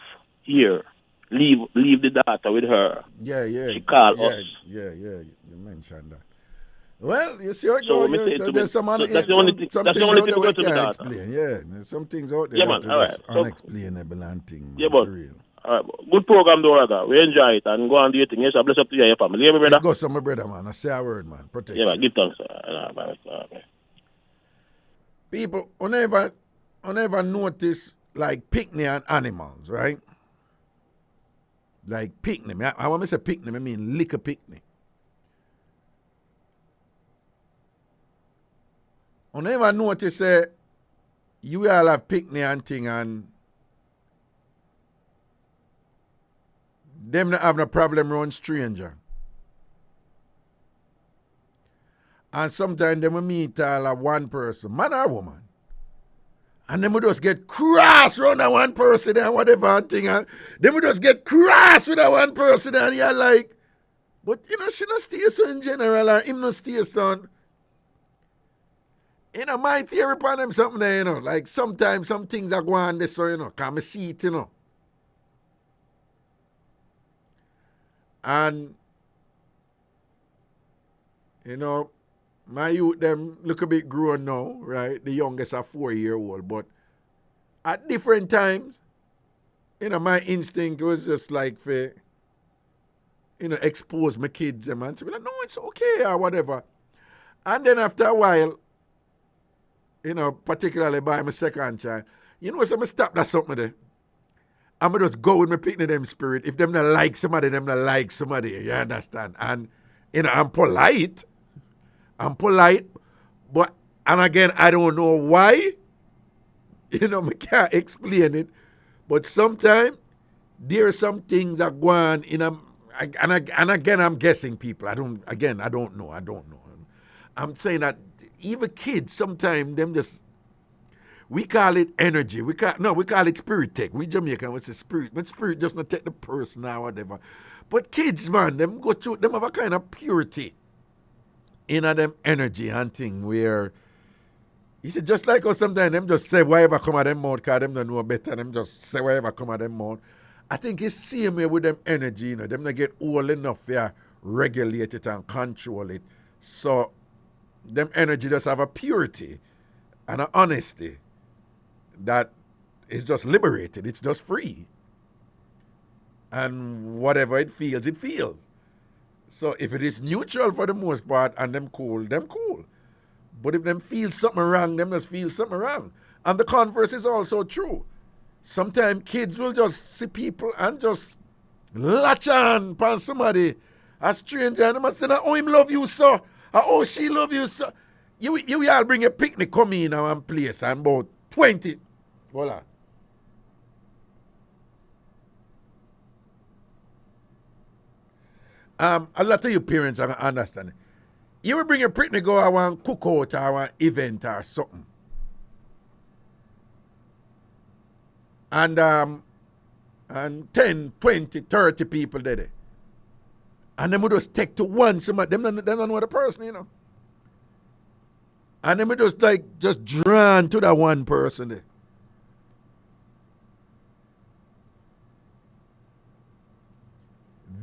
here, leave the daughter with her. Yeah. She called us. Yeah, you mentioned that. Well, you see how it So goes. There's some other that's the only thing we to the can't daughter. explain. Yeah, there's some things out there Yeah, man, that all are right. just So, unexplainable and things. Yeah, but all right, good program, though, Raga. We enjoy it and go on do your thing. Yes, I bless up to you and your family. Yeah, my brother. Go some, my brother, man. I say a word, man. Protect. Yeah, man. Give thanks. Bye. People, whenever notice like picnic and animals, right? Like picnic. I want to say picnic, I mean liquor picnic. Whenever notice you all have picnic and thing and them not have no problem around stranger. And sometimes them will meet all of one person, man or woman. And them will just get cross around that one person and whatever thing. And them will just get cross with that one person and you're like, but you know, she not stay so in general or him not stay so. You know, my theory upon them something there, you know. Like sometimes some things are going on this way, you know, because I see it, you know. And, you know, my youth, them look a bit grown now, right? The youngest are 4-year-old. But at different times, you know, my instinct was just like, for, you know, expose my kids them and to be like, no, it's okay or whatever. And then after a while, you know, particularly by my second child, you know, so I stop that something there. I'm going to just go with my picnic them spirit. If them not like somebody, them not like somebody. You understand? And, you know, I'm polite, but, and again, I don't know why. You know, I can't explain it. But sometimes there are some things that go on in a, and again, I'm guessing people. I don't know. I'm saying that even kids, sometimes them just, we call it energy. We call it spirit tech. We Jamaican, we say spirit. But spirit just not take the person or whatever. But kids, man, them go through, them have a kind of purity in them energy and thing where, you see, just like us sometimes, them just say whatever come out them mouth because them don't know better. Them just say whatever come out them mouth. I think it's same way with them energy, you know. Them not get old enough to regulate it and control it. So, them energy just have a purity and an honesty that is just liberated. It's just free. And whatever it feels, it feels. So if it is neutral for the most part and them cool. But if them feel something wrong, them just feel something wrong. And the converse is also true. Sometimes kids will just see people and just latch on upon somebody, a stranger, and they must say, oh, him love you, so. Oh, she love you, so. You all bring a picnic, come in now and place, and about 20. Hold on. A lot of you parents are understand. You will bring a picnic, go I want cookout or one event or something. And And 10, 20, 30 people there. And then we just take to one, them don't know the person, you know. And then we just drawn to that one person there.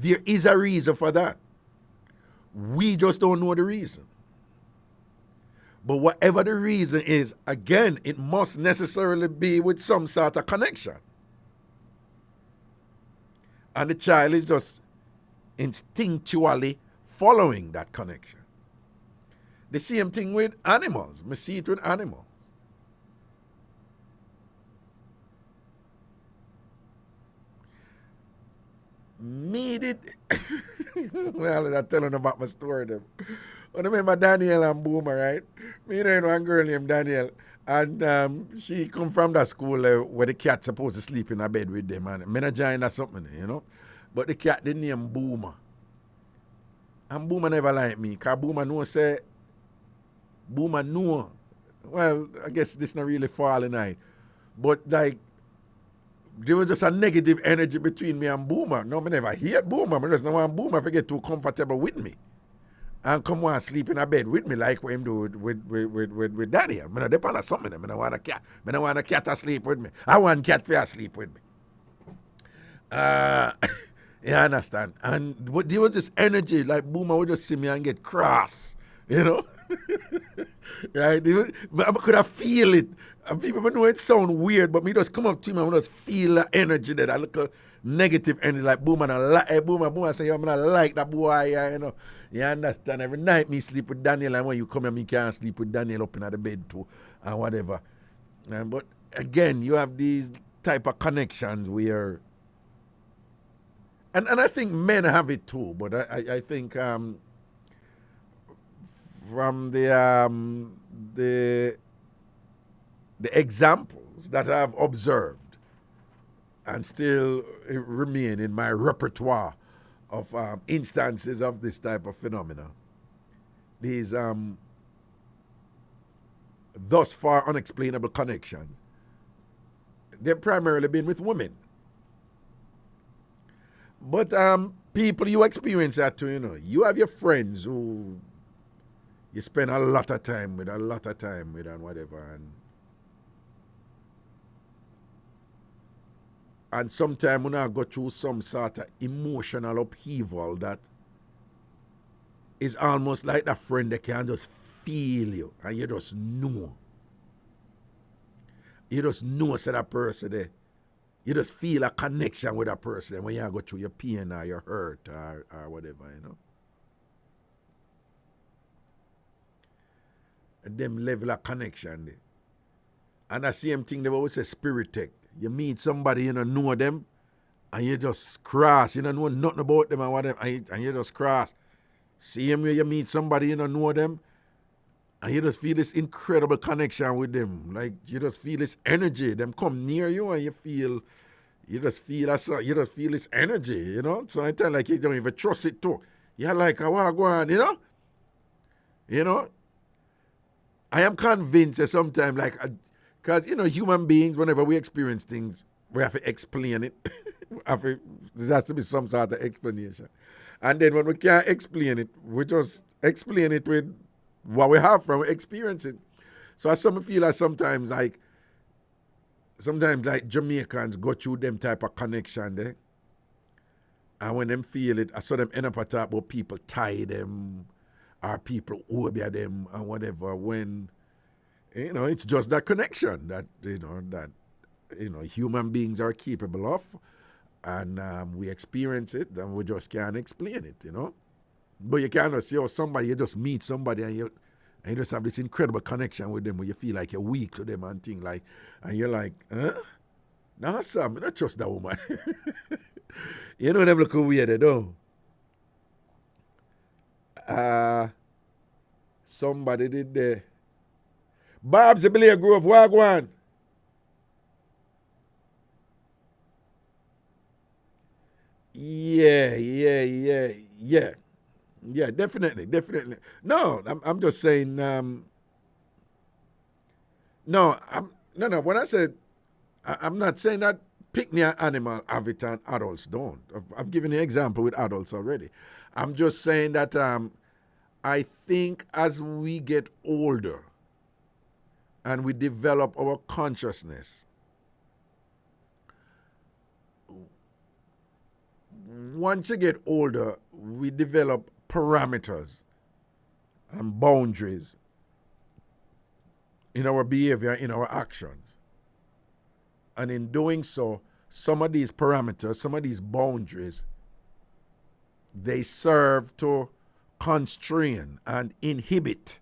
There is a reason for that. We just don't know the reason. But whatever the reason is, again, it must necessarily be with some sort of connection. And the child is just instinctually following that connection. The same thing with animals. We see it with animals. Made it. Well, I'm telling about my story. Them. I remember Daniel and Boomer, right? Me and one girl named Daniel. And she come from that school where the cat supposed to sleep in a bed with them. And me not join or something, you know. But the cat didn't name Boomer. And Boomer never liked me. Because Boomer know. Well, I guess this not really falling night. But like, there was just a negative energy between me and Boomer. No, I never hate Boomer. I just don't want Boomer to get too comfortable with me. And come on sleep in a bed with me like what him do with Daniel. I don't depend on something. I don't want a cat. I don't want a cat to sleep with me. I want cat to sleep with me. You understand? And there was this energy, like Boomer would just see me and get cross, you know? Right? I could have feel it. And people know it sound weird, but me just come up to him and just feel the energy, that little negative energy, like Boomer, Boomer say, yo, I like that boy, you know. You understand? Every night me sleep with Daniel, and when you come here, me can't sleep with Daniel up in the bed too, and whatever. But again, you have these type of connections where, and I think men have it too, but I think from the examples that I've observed and still remain in my repertoire of instances of this type of phenomena, these thus far unexplainable connections, they've primarily been with women. But people, you experience that too, you know. You have your friends who you spend a lot of time with and whatever. And sometimes when I go through some sort of emotional upheaval that is almost like that friend that can just feel you and you just know. You just know so that person there. You just feel a connection with that person when you go through your pain or your hurt or whatever, you know. And them level of connection there. And the same thing they always say spirit tech. You meet somebody, you don't know them, and you just cross. You don't know nothing about them and whatever, and you just cross. Same way you meet somebody, you don't know them, and you just feel this incredible connection with them. Like, you just feel this energy. Them come near you and you just feel this energy, you know? So I tell like you don't even trust it too. You're like, oh, go on, you know? You know? I am convinced that sometimes, like, because, you know, human beings, whenever we experience things, we have to explain it. There has to be some sort of explanation. And then when we can't explain it, we just explain it with what we have from experiencing. So I feel like sometimes like Jamaicans go through them type of connection there. And when them feel it, I saw them end up at talk about people tie them or people obey them and whatever, when, you know, it's just that connection that human beings are capable of, and we experience it and we just can't explain it, you know. But you can't just see somebody, you just meet somebody and you just have this incredible connection with them where you feel like you're weak to them and things like, and you're like, huh? No, Sam, I don't trust that woman. You know them look weird, they don't. Somebody did the Bob's the Blair Grove, Wagwan. Yeah, definitely. No, I'm just saying, when I said, I'm not saying that Picnic and animal have it and adults don't. I've given you an example with adults already. I'm just saying that I think as we get older and we develop our consciousness, once you get older, we develop parameters and boundaries in our behavior, in our actions. And in doing so, some of these parameters, some of these boundaries, they serve to constrain and inhibit,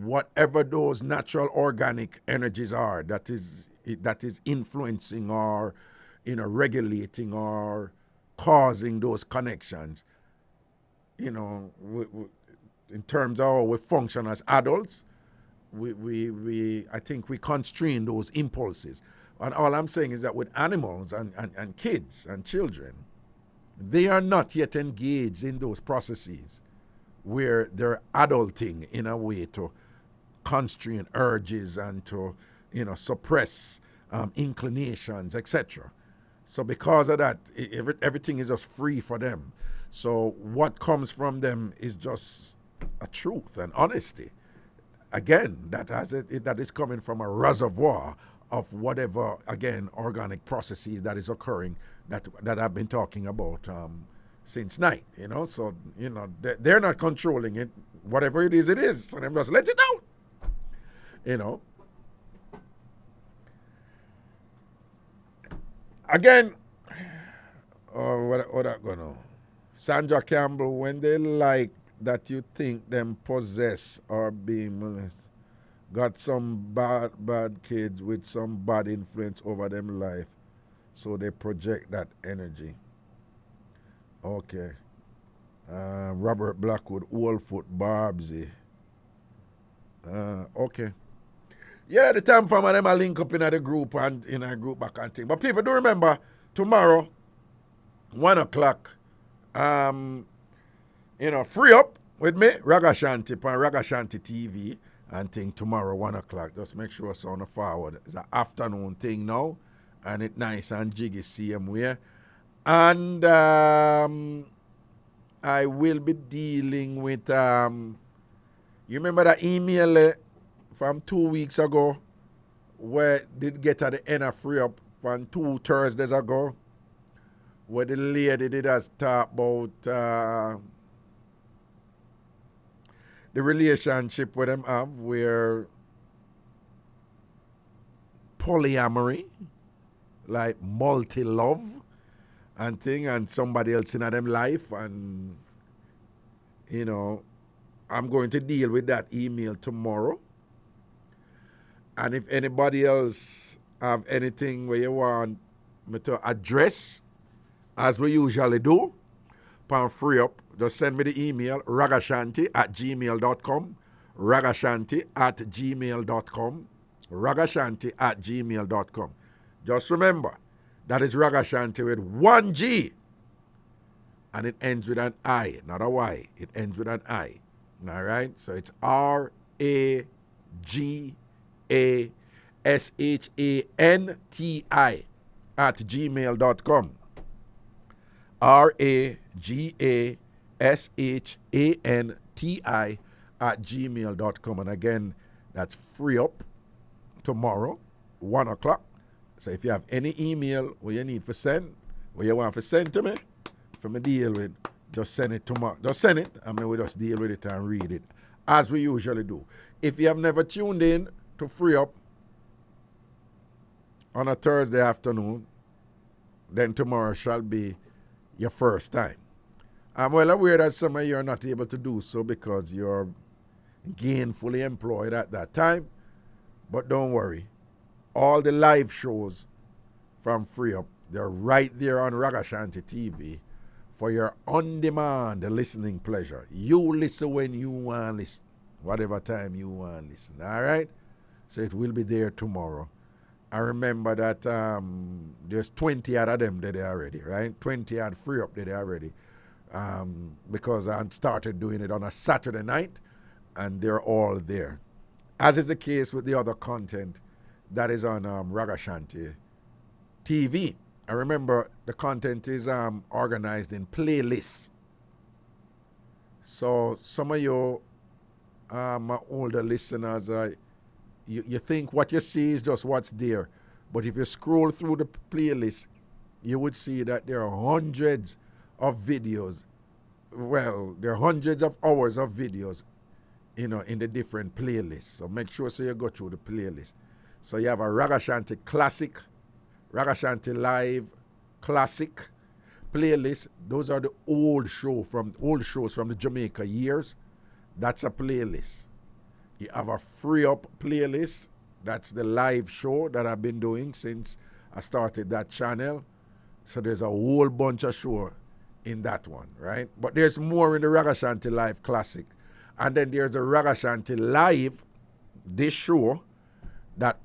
whatever those natural organic energies are that is influencing or, regulating or causing those connections. In terms of how we function as adults, I think we constrain those impulses. And all I'm saying is that with animals and kids and children, they are not yet engaged in those processes where they're adulting in a way to constrain urges and to, suppress inclinations, etc. So because of that, everything is just free for them. So what comes from them is just a truth and honesty. Again, that is coming from a reservoir of whatever, again, organic processes that is occurring that I've been talking about since night, So, they're not controlling it. Whatever it is, So them just let it out, Again, what I gonna? Sandra Campbell, when they like that you think them possess or being molested, got some bad kids with some bad influence over them life, so they project that energy. Okay. Robert Blackwood, Oldfoot, Barbsy. Okay. Yeah, the time for them I link up in the group and in a group back and thing. But people do remember tomorrow, 1 o'clock. Free up with me, Ragashanti, on Ragashanti TV, and thing tomorrow, 1 o'clock. Just make sure it's on the forward. It's an afternoon thing now, and it's nice and jiggy CM way. And I will be dealing with, you remember that email from 2 weeks ago, where did get at the end of Free Up on 2 Thursdays ago, where the lady did us talk about the relationship with them have, where polyamory, like multi-love and thing, and somebody else in them life, and I'm going to deal with that email tomorrow. And if anybody else have anything where you want me to address, as we usually do, pan Free Up, just send me the email, ragashanti@gmail.com, ragashanti@gmail.com, ragashanti@gmail.com. Just remember, that is Ragashanti with 1 G, and it ends with an I, not a Y. It ends with an I. All right? So it's RAGASHANTI @gmail.com. RAGASHANTI @gmail.com. And again, that's Free Up tomorrow, 1 o'clock. So if you have any email where you need to send, where you want to send to me, for me deal with, just send it tomorrow. Just send it, and we just deal with it and read it, as we usually do. If you have never tuned in to Free Up on a Thursday afternoon, then tomorrow shall be your first time. I'm well aware that some of you are not able to do so because you're gainfully employed at that time, but don't worry. All the live shows from Free Up, they're right there on Ragashanti TV for your on-demand listening pleasure. You listen when you want to listen, whatever time you want to listen, all right? So it will be there tomorrow. I remember that there's 20 out of them there already, right? 20 had Free Up there already, because I started doing it on a Saturday night, and they're all there. As is the case with the other content that is on Ragashanti TV. And remember, the content is organized in playlists. So some of you, my older listeners, you think what you see is just what's there. But if you scroll through the playlist, you would see that there are hundreds of videos. Well, there are hundreds of hours of videos, in the different playlists. So make sure you go through the playlist. So you have a Ragashanti Classic, Ragashanti Live Classic playlist. Those are the old shows from the Jamaica years. That's a playlist. You have a Free Up playlist. That's the live show that I've been doing since I started that channel. So there's a whole bunch of shows in that one, right? But there's more in the Ragashanti Live Classic. And then there's the Ragashanti Live, this show, that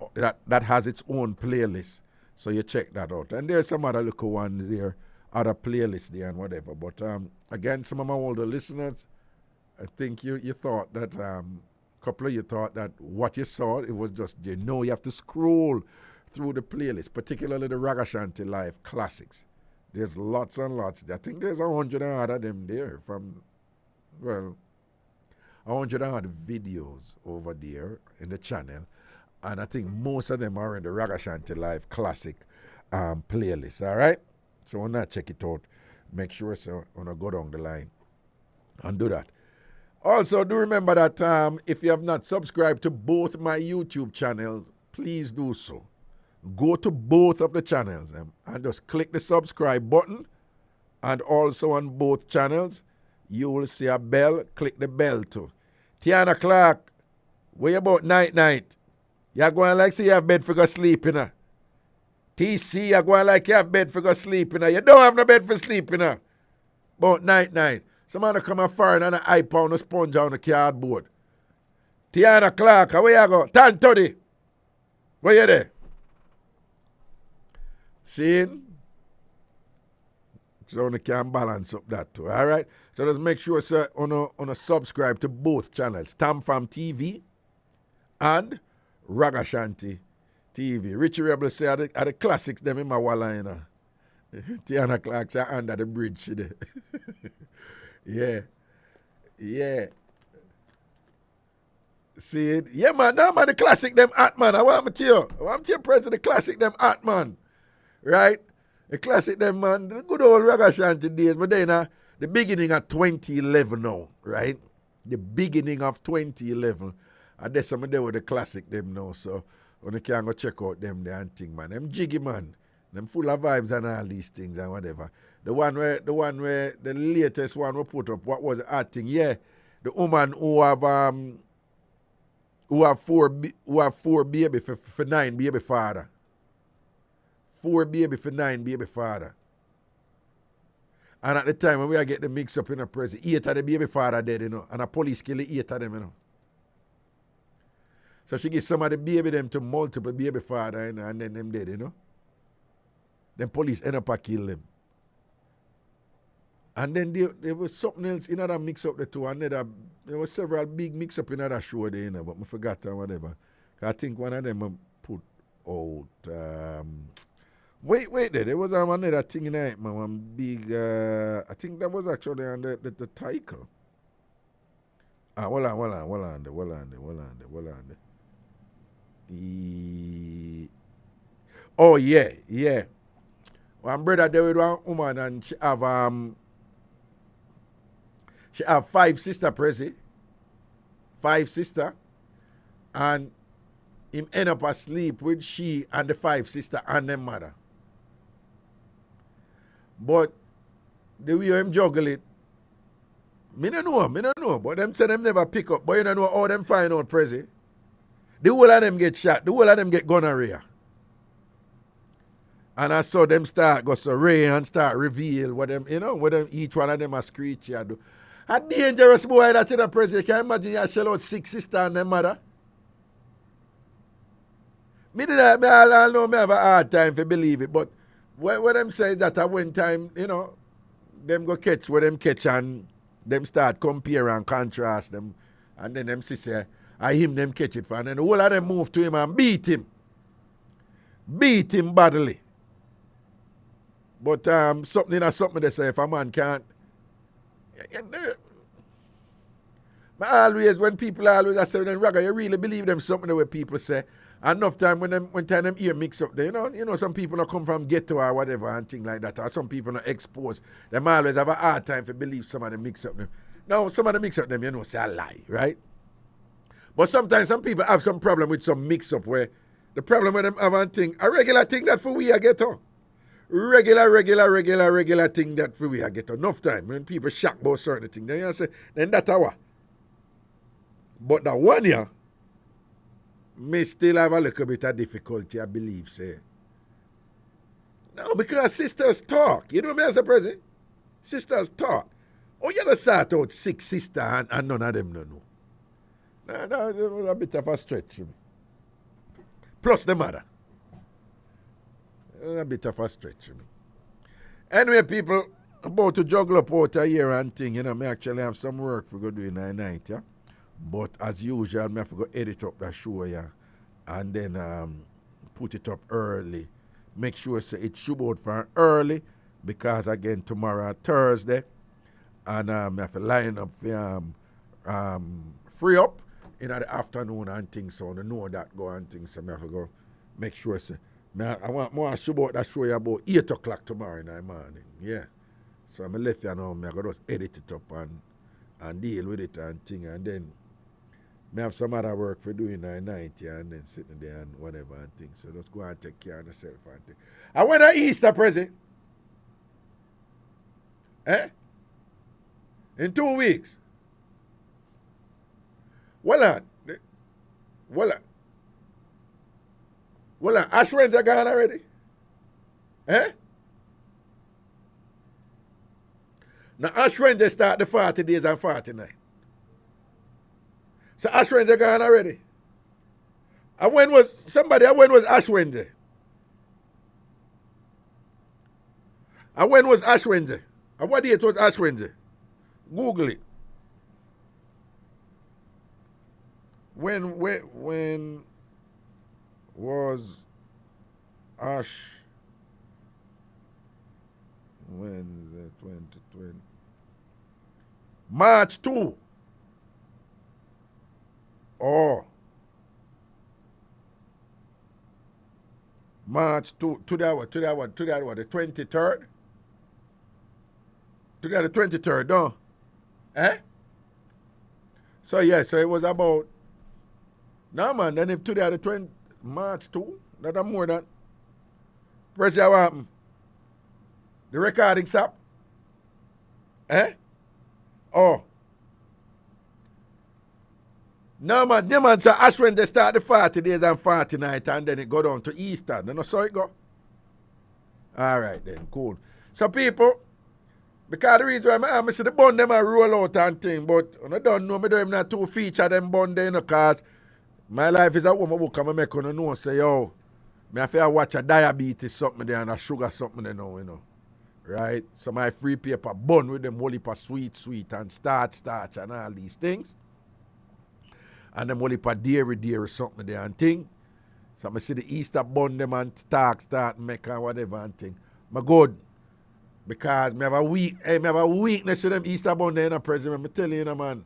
has its own playlist. So you check that out. And there's some other little ones there, other playlists there and whatever. But again, some of my older listeners, I think you thought that, couple of you thought that what you saw, it was just there. No, you have to scroll through the playlist, particularly the Ragashanti Live Classics. There's lots and lots. I think there's 100 and of them there from, 100 and odd videos over there in the channel. And I think most of them are in the Ragashanti Live Classic playlist, all right? So when I check it out, make sure so when I go down the line and do that. Also, do remember that if you have not subscribed to both my YouTube channels, please do so. Go to both of the channels and just click the subscribe button. And also on both channels, you will see a bell. Click the bell too. Tiana Clark, where you about night? You're going like say you have bed for go sleep, you know. TC, you're going like you have bed for go sleep, you know. You don't have no bed for sleep, you know. About night. Somebody come and foreign and an iPad, a sponge on the cardboard. Tiana Clark, where you go? 10:30. Where you there? Seeing? So you can balance up that too, all right? So just make sure, sir, on a subscribe to both channels, Tam Fam TV and Ragashanti TV. Richie Rebel say, are the classics them in my walla, you know. Tiana Clark say, under the bridge. Yeah. See it? Yeah, man, no, man, the classic them hot, man. I want to you present the classic them hot, man. Right? The classic them, man, the good old Ragashanti days. But then the beginning of 2011 now, right? The beginning of 2011. And there's some of them with the classic them now. So when you can go check out them there and thing, man. Them jiggy, man. Them full of vibes and all these things and whatever. The one where the latest one we put up, what was the hot thing? Yeah. The woman who have four baby for 9 baby father. 4 baby for 9 baby father. And at the time when we get the mix up in a press, 8 of the baby father dead, you know, and a police kill 8 of them, you know. So she gives some of the baby them to multiple baby father, you know, and then them dead, you know. Then police end up a kill them. And then there was something else in that mix up the two, and there was several big mix up in that show there, you know, but I forgot or whatever. I think one of them put out. Wait there was another thing in it, man. One big. I think that was actually on the title. Hold on. Oh yeah. One brother there with one woman and she have 5 sisters, Prezi. 5 sisters. And him end up asleep with she and the 5 sisters and their mother. But the way him juggle it, me don't know. But them say them never pick up. But you don't know how them find out, Prezi. The whole of them get shot. The whole of them get gonorrhea. And I saw them start go survey and start reveal what them, you know, what them each one of them a screech here do. A dangerous boy that in the president. Can you imagine you shell out 6 sisters and their mother? I know me have a hard time to believe it, but what them say is that at one time, you know, them go catch what them catch and them start compare and contrast them, and then them say, I him them catch it for, and then the whole of them move to him and beat him. beat him badly. But something they say if a man can't. But always when people always I say, then Raga, you really believe them something the way people say. Enough time when time them ear mix up there, you know some people don't come from ghetto or whatever and things like that, or some people not exposed. Them always have a hard time to believe some of them mix up them. Now some of them mix up them, say a lie, right? But sometimes some people have some problem with some mix up where the problem with them have a thing, a regular thing that for we are ghetto. Regular thing that for we are ghetto. Enough time when people shock about certain things, then you say, then that's our. But the one year, may still have a little bit of difficulty, I believe, say. No, because sisters talk. You know what I say, President? Sisters talk. Oh, you ever start out 6 sisters and none of them no. No, it was a bit of a stretch for me. Plus the mother. It was a bit of a stretch for me. Anyway, people, about to juggle up out a year and thing, me actually have some work for go do in the night, yeah? But as usual, I have to go edit up that show, yeah, and then put it up early. Make sure it should out for early because again tomorrow Thursday, and I have to line up free up in the afternoon and things. So I know that go and things. So I have to go make sure. I want more show out that show about 8 o'clock tomorrow in the morning. Yeah. So I'm left you know. I go just edit it up and deal with it and thing, and then. I have some other work for doing at night, yeah, and then sitting there and whatever and things. So just go and take care of yourself and things. I went to Easter present. In 2 weeks. Well, Ash Wednesday gone already? Now Ash Wednesday start the 40 days and 49. So Ash Wednesday gone already. And when was Ash Wednesday? And when was Ash Wednesday? And what date was Ash Wednesday? Google it. When was Ash Wednesday 2020? March 2. Oh. March 2, to that what, the 23rd? To the 23rd, no? So it was about, no man, then if today the 20, March 2, that more than, press what happened? The recording stop? Oh. No man, so Ash when they start the 40 days and 40 night and then it go down to Easter. You know so it go? Alright then, cool. So people, because the reason why I see the bun them a roll out and thing, but I don't know, I don't have to feature them bun there, because my life is a woman book and I make you know, say, yo, I have to watch a diabetes something there and a sugar something there now, you know. Right? So my free paper bun with them whole heap of sweet and starch and all these things. And them whole heap of dairy something there and thing. So I see the Easter bun them and start make and whatever and thing. My good. Because I have a weakness to them Easter bun there, you know, President. I'm telling you, man.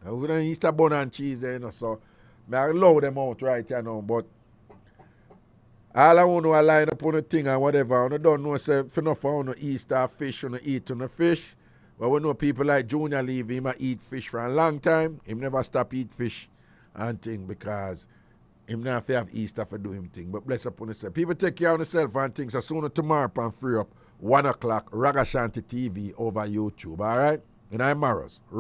I have Easter bun and cheese there, you know, so I allow them out right here now, but all I want to line up on the thing and whatever. I don't know say if enough for on Easter fish, on eat on the fish. But we know people like Junior Levy, he might eat fish for a long time. He never stop eat fish and thing because him not have Easter for do him thing. But bless up on yourself. People take care of themselves and things. So sooner tomorrow and free up 1 o'clock Ragashanti TV over YouTube. Alright? And I'm Maros.